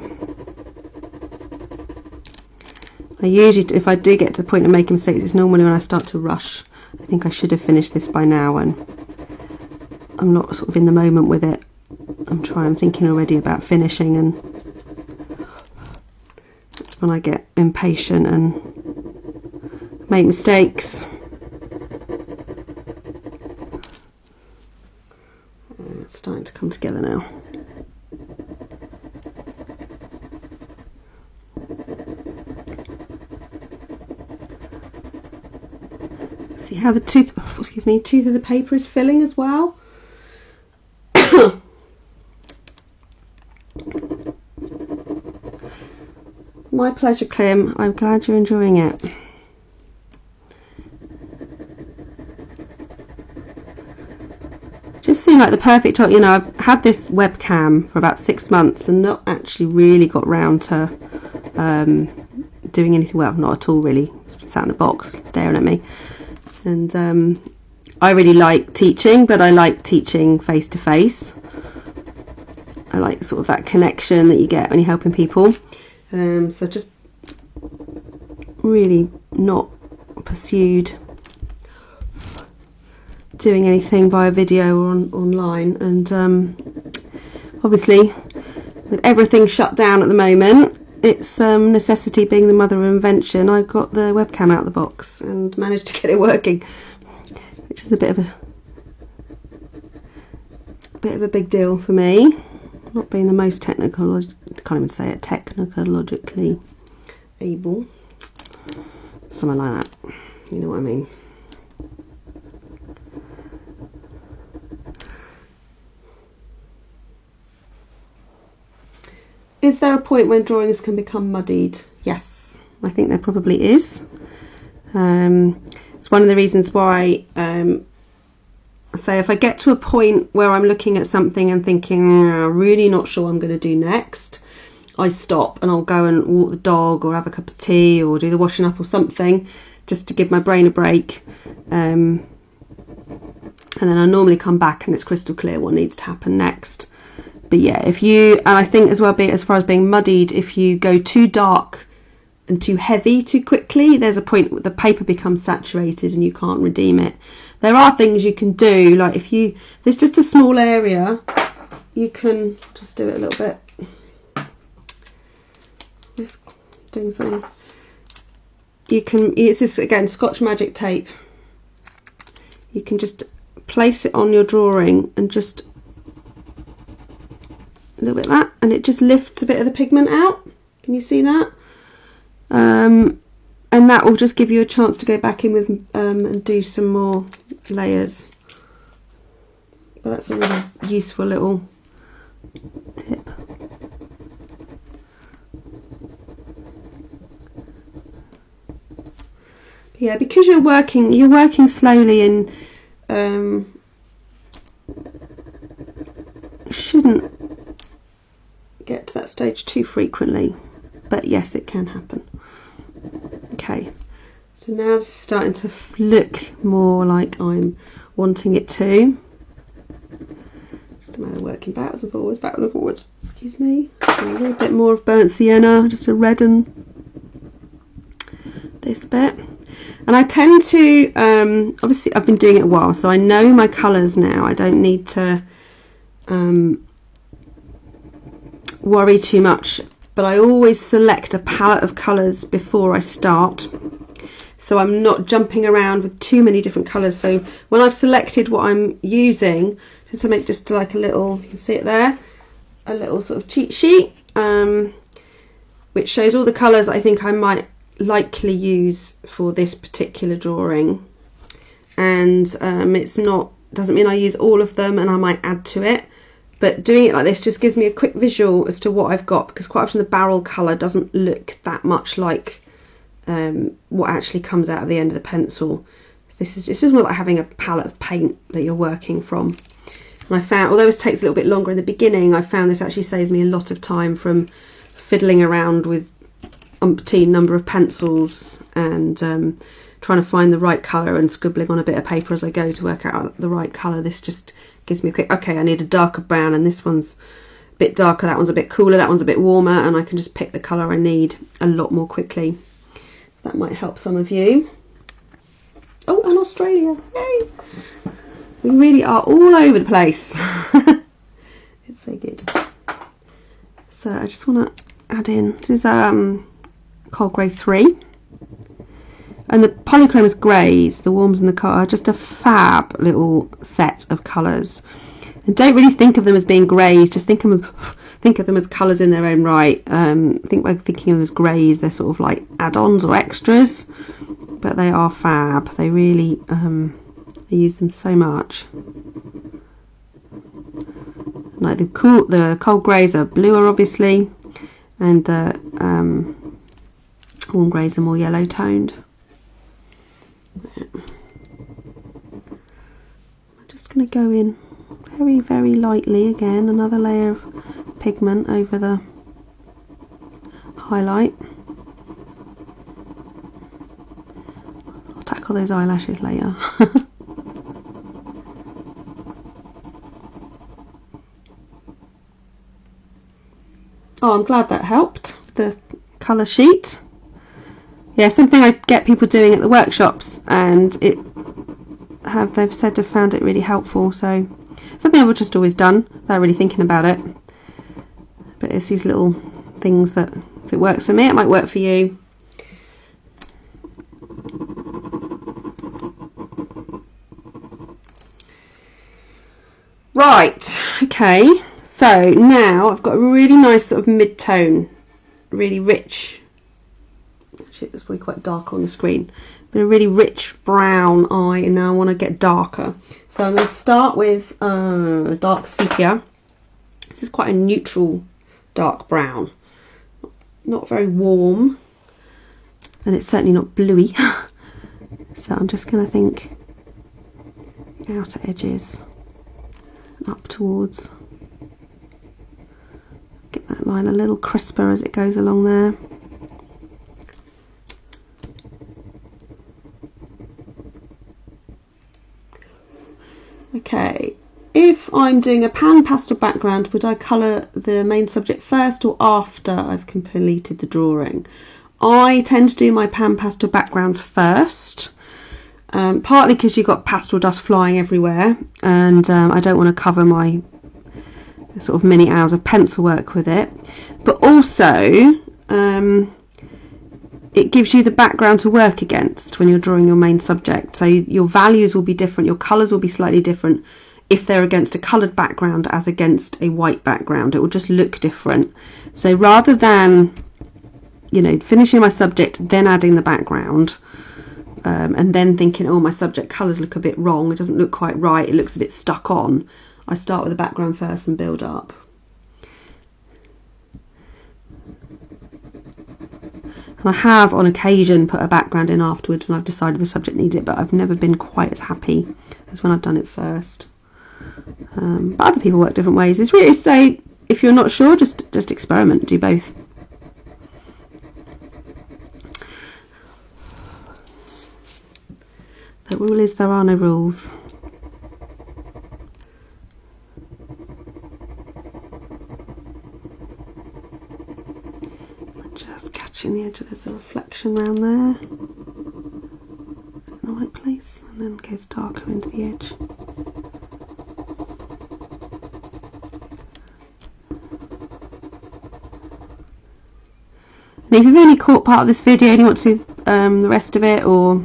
I usually, if I do get to the point of making mistakes, it's normally when I start to rush. I think I should have finished this by now, and I'm not sort of in the moment with it. I'm thinking already about finishing, and that's when I get impatient and make mistakes. It's starting to come together now. See how the tooth of the paper is filling as well. My pleasure, Clem. I'm glad you're enjoying it. Just seemed like the perfect time. You know, I've had this webcam for about 6 months and not actually really got round to doing anything. Well, not at all really. It's sat in the box staring at me. And I really like teaching, but I like teaching face to face. I like sort of that connection that you get when you're helping people. So just really not pursued doing anything via video or online. And obviously, with everything shut down at the moment, it's necessity being the mother of invention. I got the webcam out of the box and managed to get it working, which is a bit of a big deal for me. Not being the most technical, I can't even say it, technologically able, something like that. You know what I mean. Is there a point when drawings can become muddied? Yes, I think there probably is. It's one of the reasons why I say if I get to a point where I'm looking at something and thinking, I'm really not sure what I'm going to do next, I stop and I'll go and walk the dog or have a cup of tea or do the washing up or something, just to give my brain a break. And then I normally come back and it's crystal clear what needs to happen next. But yeah, and I think as well, as far as being muddied, if you go too dark and too heavy too quickly, there's a point where the paper becomes saturated and you can't redeem it. There are things you can do, like there's just a small area, you can just do it a little bit. Just doing something. It's this again, Scotch magic tape. You can just place it on your drawing and just a little bit of that, and it just lifts a bit of the pigment out. Can you see that? And that will just give you a chance to go back in with and do some more layers. But that's a really useful little tip. But yeah, because you're working slowly and shouldn't get to that stage too frequently, but yes, it can happen. Okay, so now it's starting to look more like I'm wanting it to. Just a matter of working backwards and forwards, excuse me. A little bit more of burnt sienna just to redden this bit. And I tend to, obviously I've been doing it a while, so I know my colours now. I don't need to worry too much, but I always select a palette of colours before I start, so I'm not jumping around with too many different colours. So when I've selected what I'm using, to make just like a little, you can see it there, a little sort of cheat sheet, which shows all the colours I think I might likely use for this particular drawing. And doesn't mean I use all of them, and I might add to it, but doing it like this just gives me a quick visual as to what I've got, because quite often the barrel colour doesn't look that much like what actually comes out of the end of the pencil. This is more like having a palette of paint that you're working from. And I found, although this takes a little bit longer in the beginning, I found this actually saves me a lot of time from fiddling around with umpteen number of pencils and trying to find the right colour and scribbling on a bit of paper as I go to work out the right colour. This just gives me a quick, okay, I need a darker brown, and this one's a bit darker, that one's a bit cooler, that one's a bit warmer, and I can just pick the colour I need a lot more quickly. That might help some of you. Oh, and Australia, yay! We really are all over the place. It's so good. So I just want to add in, this is Cold Grey 3. And the Polychromos greys, the warms and the cold, are just a fab little set of colours. And don't really think of them as being greys, just think of them as colours in their own right. I think by thinking of them as greys, they're sort of like add-ons or extras, but they are fab. They really, I use them so much. Like the cold greys are bluer, obviously, and the warm greys are more yellow toned. I'm just going to go in very, very lightly again, another layer of pigment over the highlight. I'll tackle those eyelashes later. Oh, I'm glad that helped, the colour sheet. Yeah, something I get people doing at the workshops, and they've said they've found it really helpful. So something I've just always done without really thinking about it. But it's these little things that, if it works for me, it might work for you. Right, okay, so now I've got a really nice sort of mid-tone, really rich, actually it's probably quite darker on the screen, but a really rich brown eye, and now I want to get darker. So I'm going to start with dark sepia. This is quite a neutral dark brown, not very warm, and it's certainly not bluey. So I'm just going to think outer edges, up towards, get that line a little crisper as it goes along there. Okay, if I'm doing a pan pastel background, would I colour the main subject first or after I've completed the drawing? I tend to do my pan pastel backgrounds first. Partly because you've got pastel dust flying everywhere, and I don't want to cover my sort of many hours of pencil work with it, but also it gives you the background to work against when you're drawing your main subject. So your values will be different, your colours will be slightly different if they're against a coloured background as against a white background. It will just look different. So rather than, you know, finishing my subject then adding the background, and then thinking, oh, my subject colours look a bit wrong, it doesn't look quite right, it looks a bit stuck on, I start with the background first and build up. And I have on occasion put a background in afterwards when I've decided the subject needs it, but I've never been quite as happy as when I've done it first. But other people work different ways. It's really, so if you're not sure, just experiment, do both. The rule is there are no rules. Just catching the edge of, there's a reflection around there. right place, and then goes darker into the edge. And if you've only caught part of this video and you want to see the rest of it, or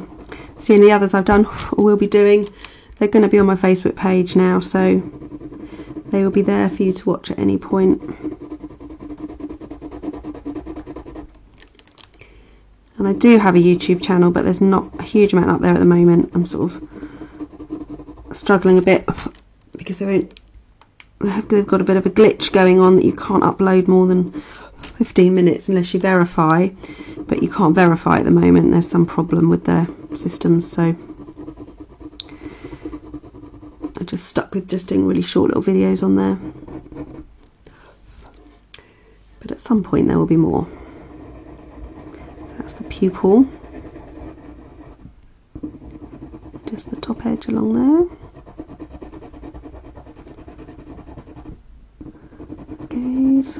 see any others I've done or will be doing, they're going to be on my Facebook page now, so they will be there for you to watch at any point. And I do have a YouTube channel, but there's not a huge amount up there at the moment. I'm sort of struggling a bit because they've got a bit of a glitch going on that you can't upload more than 15 minutes unless you verify, but you can't verify at the moment. There's some problem with their systems, so I just stuck with just doing really short little videos on there. But at some point there will be more. That's the pupil, just the top edge along there. Gaze.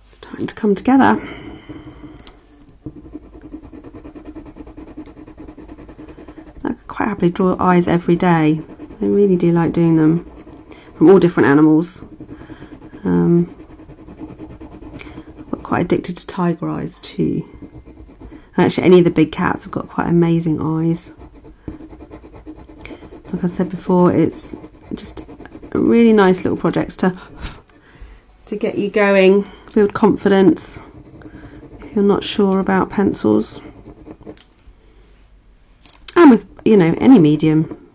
Starting to come together. I could quite happily draw eyes every day. I really do like doing them from all different animals. I've got quite addicted to tiger eyes too. And actually any of the big cats have got quite amazing eyes. Like I said before, it's just a really nice little projects to get you going, build confidence if you're not sure about pencils, and with, you know, any medium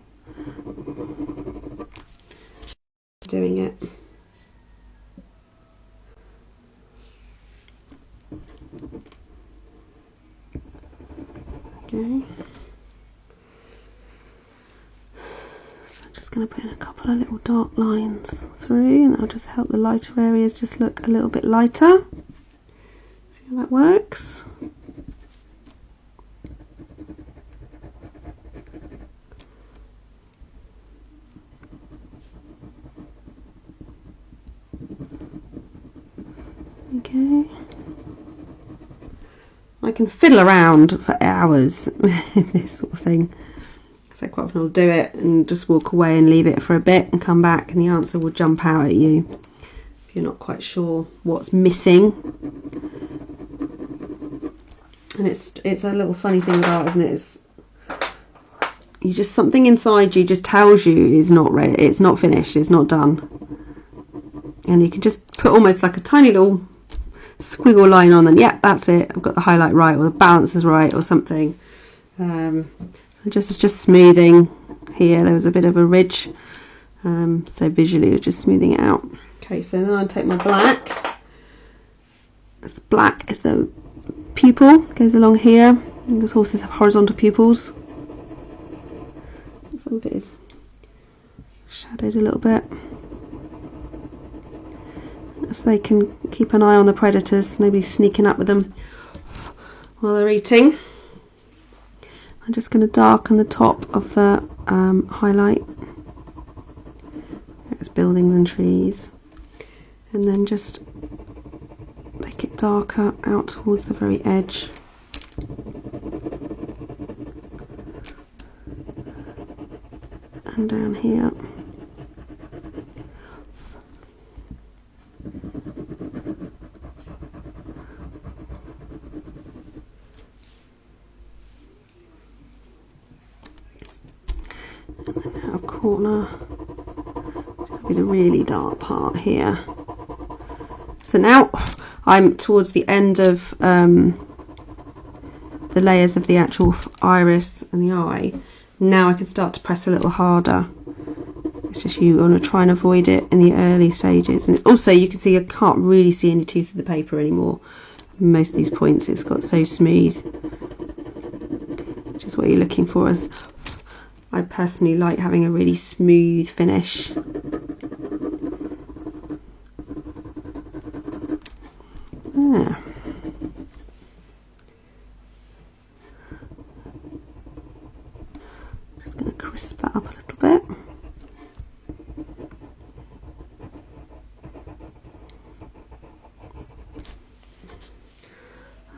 doing it. Okay, so I'm just going to put in a couple of little dark lines through, and that'll just help the lighter areas just look a little bit lighter. See how that works? Okay. I can fiddle around for hours with this sort of thing. So quite often I'll do it and just walk away and leave it for a bit and come back, and the answer will jump out at you if you're not quite sure what's missing. And it's a little funny thing about art, isn't it? It's, you just, something inside you just tells you it's not ready, it's not finished, it's not done. And you can just put almost like a tiny little squiggle line on, and yeah, that's it, I've got the highlight right, or the balance is right, or something. Just smoothing here, there was a bit of a ridge, so visually it was just smoothing it out. Okay, so then I'll take my black. The black is the pupil, goes along here, because horses have horizontal pupils. Some of it is shadowed a little bit, so they can keep an eye on the predators, nobody's sneaking up with them while they're eating. I'm just going to darken the top of the highlight. There's buildings and trees, and then just make it darker out towards the very edge. And down here. Corner, it's going to be the really dark part here. So now I'm towards the end of the layers of the actual iris and the eye. Now I can start to press a little harder. It's just you want to try and avoid it in the early stages. And also you can see I can't really see any tooth of the paper anymore. most of these points it's got so smooth, which is what you're looking for. As I personally like having a really smooth finish. There. Just going to crisp that up a little bit.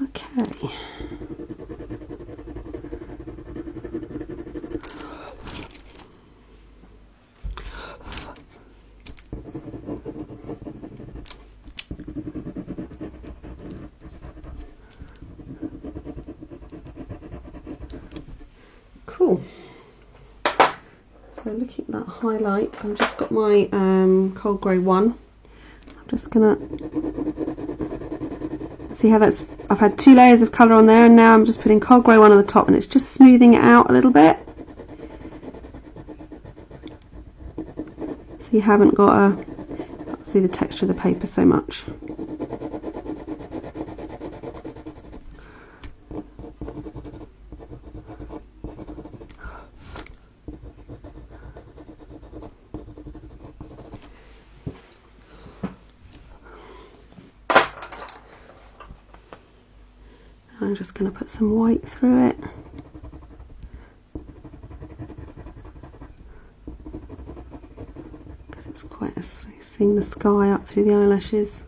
Okay. Cool. So looking at that highlight, I've just got my cold grey one. I'm just gonna see how that's, I've had 2 layers of colour on there, and now I'm just putting cold grey one on the top, and it's just smoothing it out a little bit. So you haven't got to see the texture of the paper so much. I'm just going to put some white through it. Because it's quite a, seeing the sky up through the eyelashes.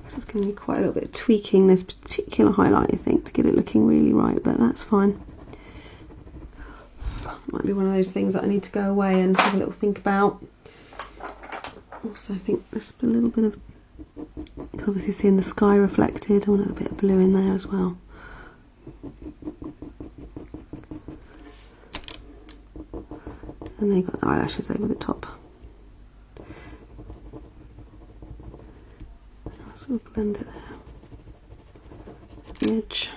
This is going to be quite a little bit of tweaking this particular highlight, I think, to get it looking really right, but that's fine. Might be one of those things that I need to go away and have a little think about. Also, I think there's a little bit of, obviously seeing the sky reflected, I want a little bit of blue in there as well. And then you've got the eyelashes over the top. I'll sort of blend it there. The edge.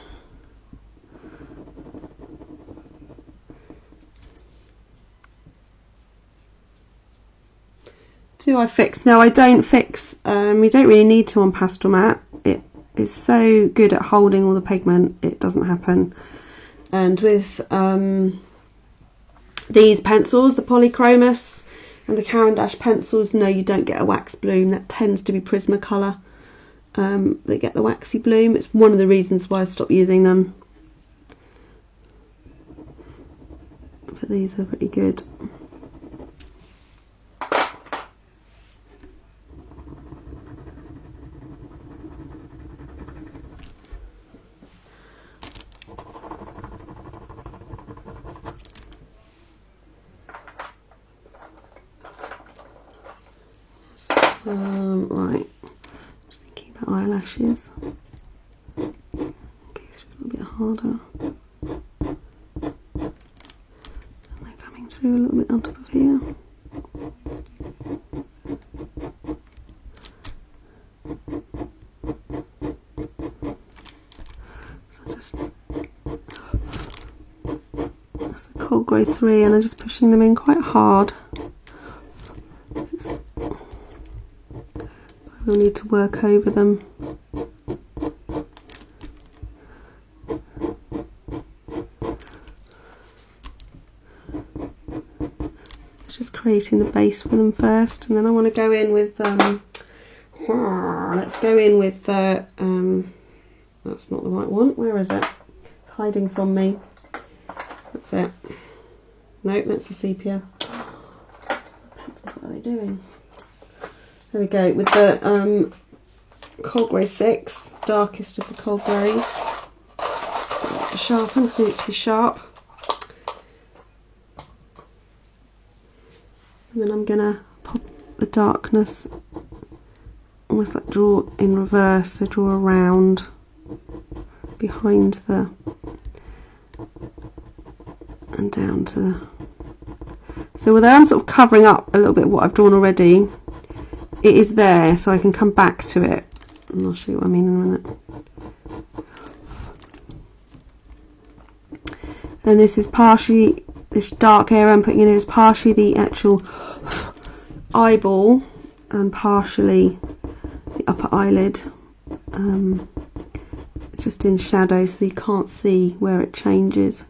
Do I fix? No, I don't fix. You don't really need to on Pastelmat. It is so good at holding all the pigment, it doesn't happen. And with these pencils, the Polychromos and the Caran d'Ache pencils, no, you don't get a wax bloom. That tends to be Prismacolor. They get the waxy bloom. It's one of the reasons why I stopped using them. But these are pretty good. Right, just thinking about eyelashes. Okay, it's a little bit harder. And they're coming through a little bit on top of here. So just, that's the cold grey 3, and I'm just pushing them in quite hard. We'll need to work over them. Just creating the base for them first, and then I want to go in with let's go in with the that's not the right one. Where is it? It's hiding from me. That's it. Nope, that's the sepia. Pencils, what are they doing? There we go, with the cold grey 6, darkest of the cold greys. To sharpen, because I need it to be sharp. And then I'm going to pop the darkness, almost like draw in reverse, so draw around behind the, and down to the, so although I'm sort of covering up a little bit of what I've drawn already, it is there, so I can come back to it, and I'll show you what I mean in a minute. And this is partially, this dark area I'm putting in here is partially the actual eyeball and partially the upper eyelid. It's just in shadow so you can't see where it changes.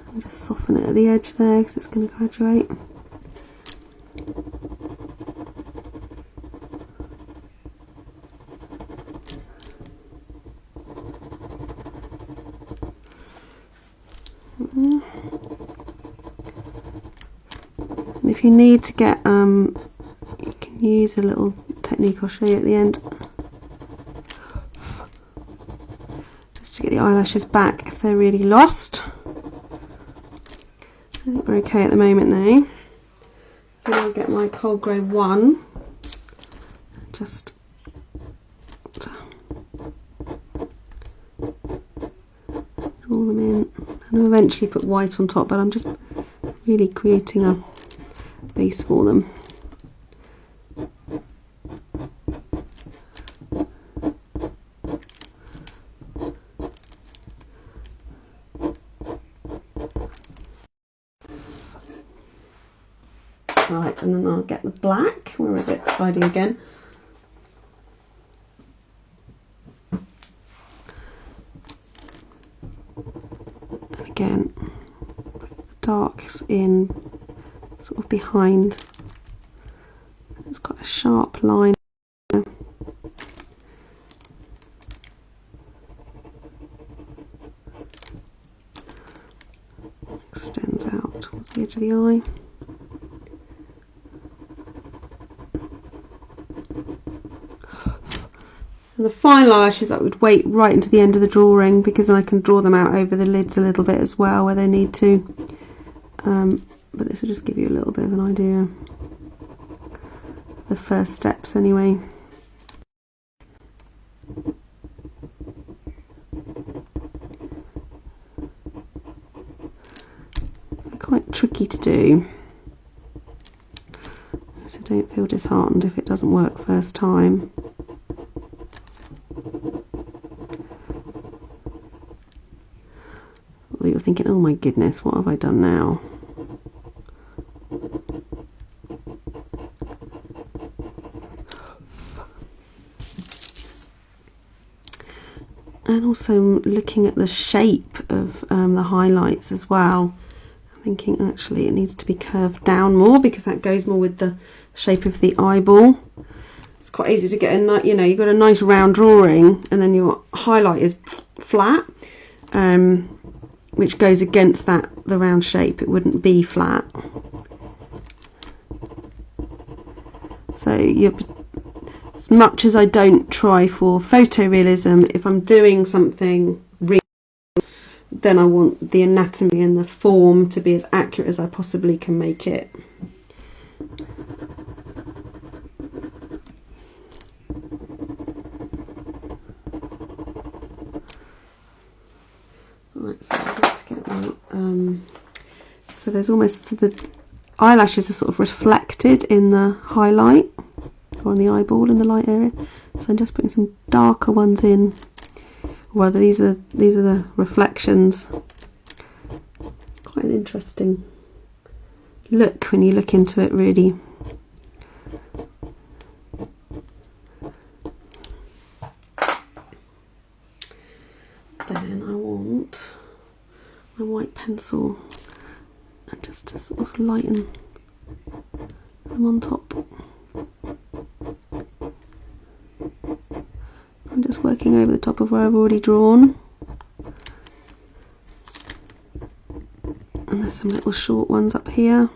And just soften it at the edge there because it's going to graduate. And if you need to get, you can use a little technique I'll show you at the end, just to get the eyelashes back if they're really lost. I think we're okay at the moment now. Then I'll get my cold grey 1, just draw them in, and I'll eventually put white on top, but I'm just really creating a base for them. Right, and then I'll get the black. Where is it? Hiding again. And again, the dark's in sort of behind. It's got a sharp line. Extends out towards the edge of the eye. And the final eyelashes I would wait right into the end of the drawing, because then I can draw them out over the lids a little bit as well where they need to. But this will just give you a little bit of an idea. The first steps anyway. Quite tricky to do, so don't feel disheartened if it doesn't work first time. Or you're thinking, oh my goodness, what have I done now? And also looking at the shape of the highlights as well. I'm thinking actually it needs to be curved down more because that goes more with the shape of the eyeball. It's quite easy to get a, you know, you've got a nice round drawing and then your highlight is flat, which goes against that, the round shape. It wouldn't be flat. So you're, as much as I don't try for photorealism, if I'm doing something real, then I want the anatomy and the form to be as accurate as I possibly can make it. Right, so let's get that. So there's almost, the eyelashes are sort of reflected in the highlight, or on the eyeball in the light area. So I'm just putting some darker ones in. Well, these are the reflections. It's quite an interesting look when you look into it, really. Then I want my white pencil and just to sort of lighten them on top. I'm just working over the top of where I've already drawn. And there's some little short ones up here.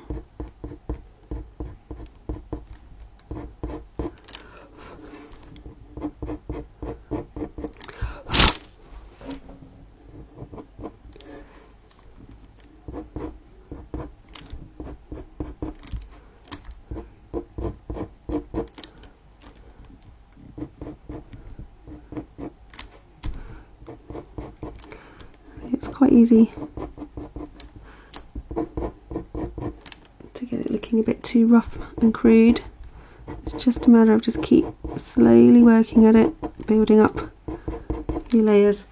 It's quite easy to get it looking a bit too rough and crude. It's just a matter of just keep slowly working at it, building up New layers.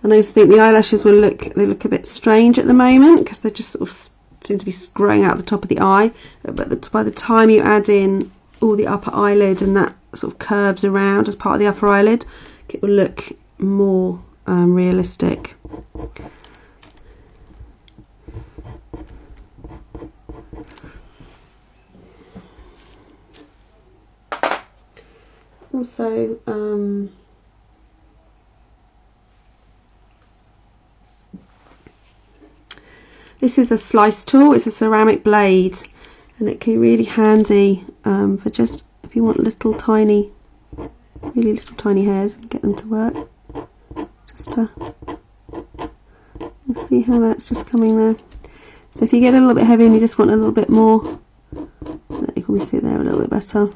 And I also think the eyelashes will look a bit strange at the moment because they just sort of seem to be growing out the top of the eye. But by the time you add in all the upper eyelid and that sort of curves around as part of the upper eyelid, it will look more realistic. Also, this is a slice tool. It's a ceramic blade, and it can be really handy for just if you want really little tiny hairs, and get them to work. Just to see how that's just coming there. So if you get a little bit heavy and you just want a little bit more, you can probably see it there a little bit better.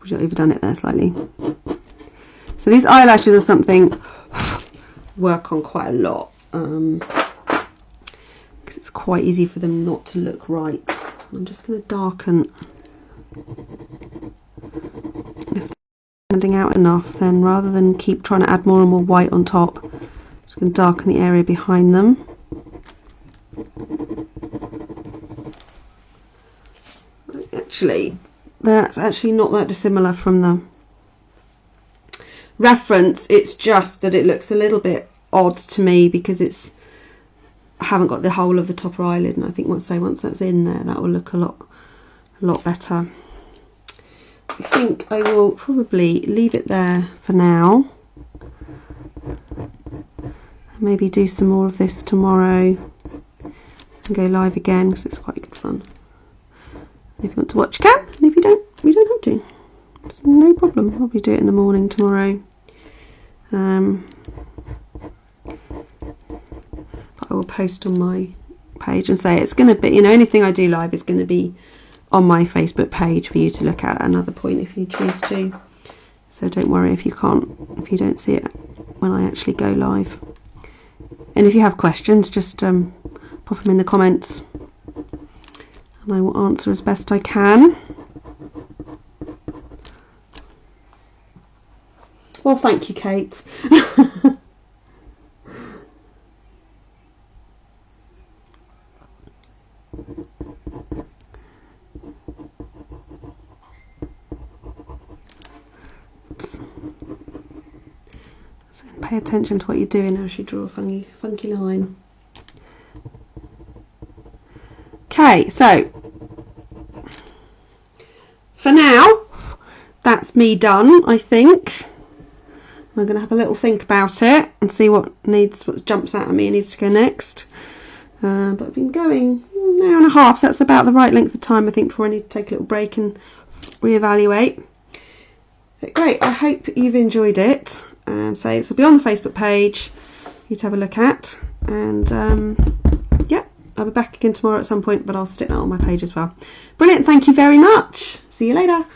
I've overdone it there slightly. So these eyelashes are something I work on quite a lot because it's quite easy for them not to look right. I'm just going to darken. If they're standing out enough, then rather than keep trying to add more and more white on top, I'm just going to darken the area behind them. Actually, that's actually not that dissimilar from the reference. It's just that it looks a little bit odd to me because I haven't got the whole of the top eyelid, and I think once that's in there, that will look a lot better. I think I will probably leave it there for now. Maybe do some more of this tomorrow and go live again because it's quite good fun. If you want to watch, you can, and if you don't, you don't have to. It's no problem. I'll probably do it in the morning tomorrow. But I will post on my page and say it's going to be, anything I do live is going to be on my Facebook page for you to look at another point if you choose to. So don't worry if you don't see it when I actually go live. And if you have questions, just pop them in the comments, and I will answer as best I can. Well, thank you, Kate. So pay attention to what you're doing as you draw a funky line. Okay, so for now, that's me done, I think. I'm going to have a little think about it and see what jumps out at me and needs to go next. But I've been going an hour and a half, so that's about the right length of time, I think, before I need to take a little break and reevaluate. But great, I hope you've enjoyed it. And so this will be on the Facebook page for you to have a look at. And yeah, I'll be back again tomorrow at some point, but I'll stick that on my page as well. Brilliant, thank you very much. See you later.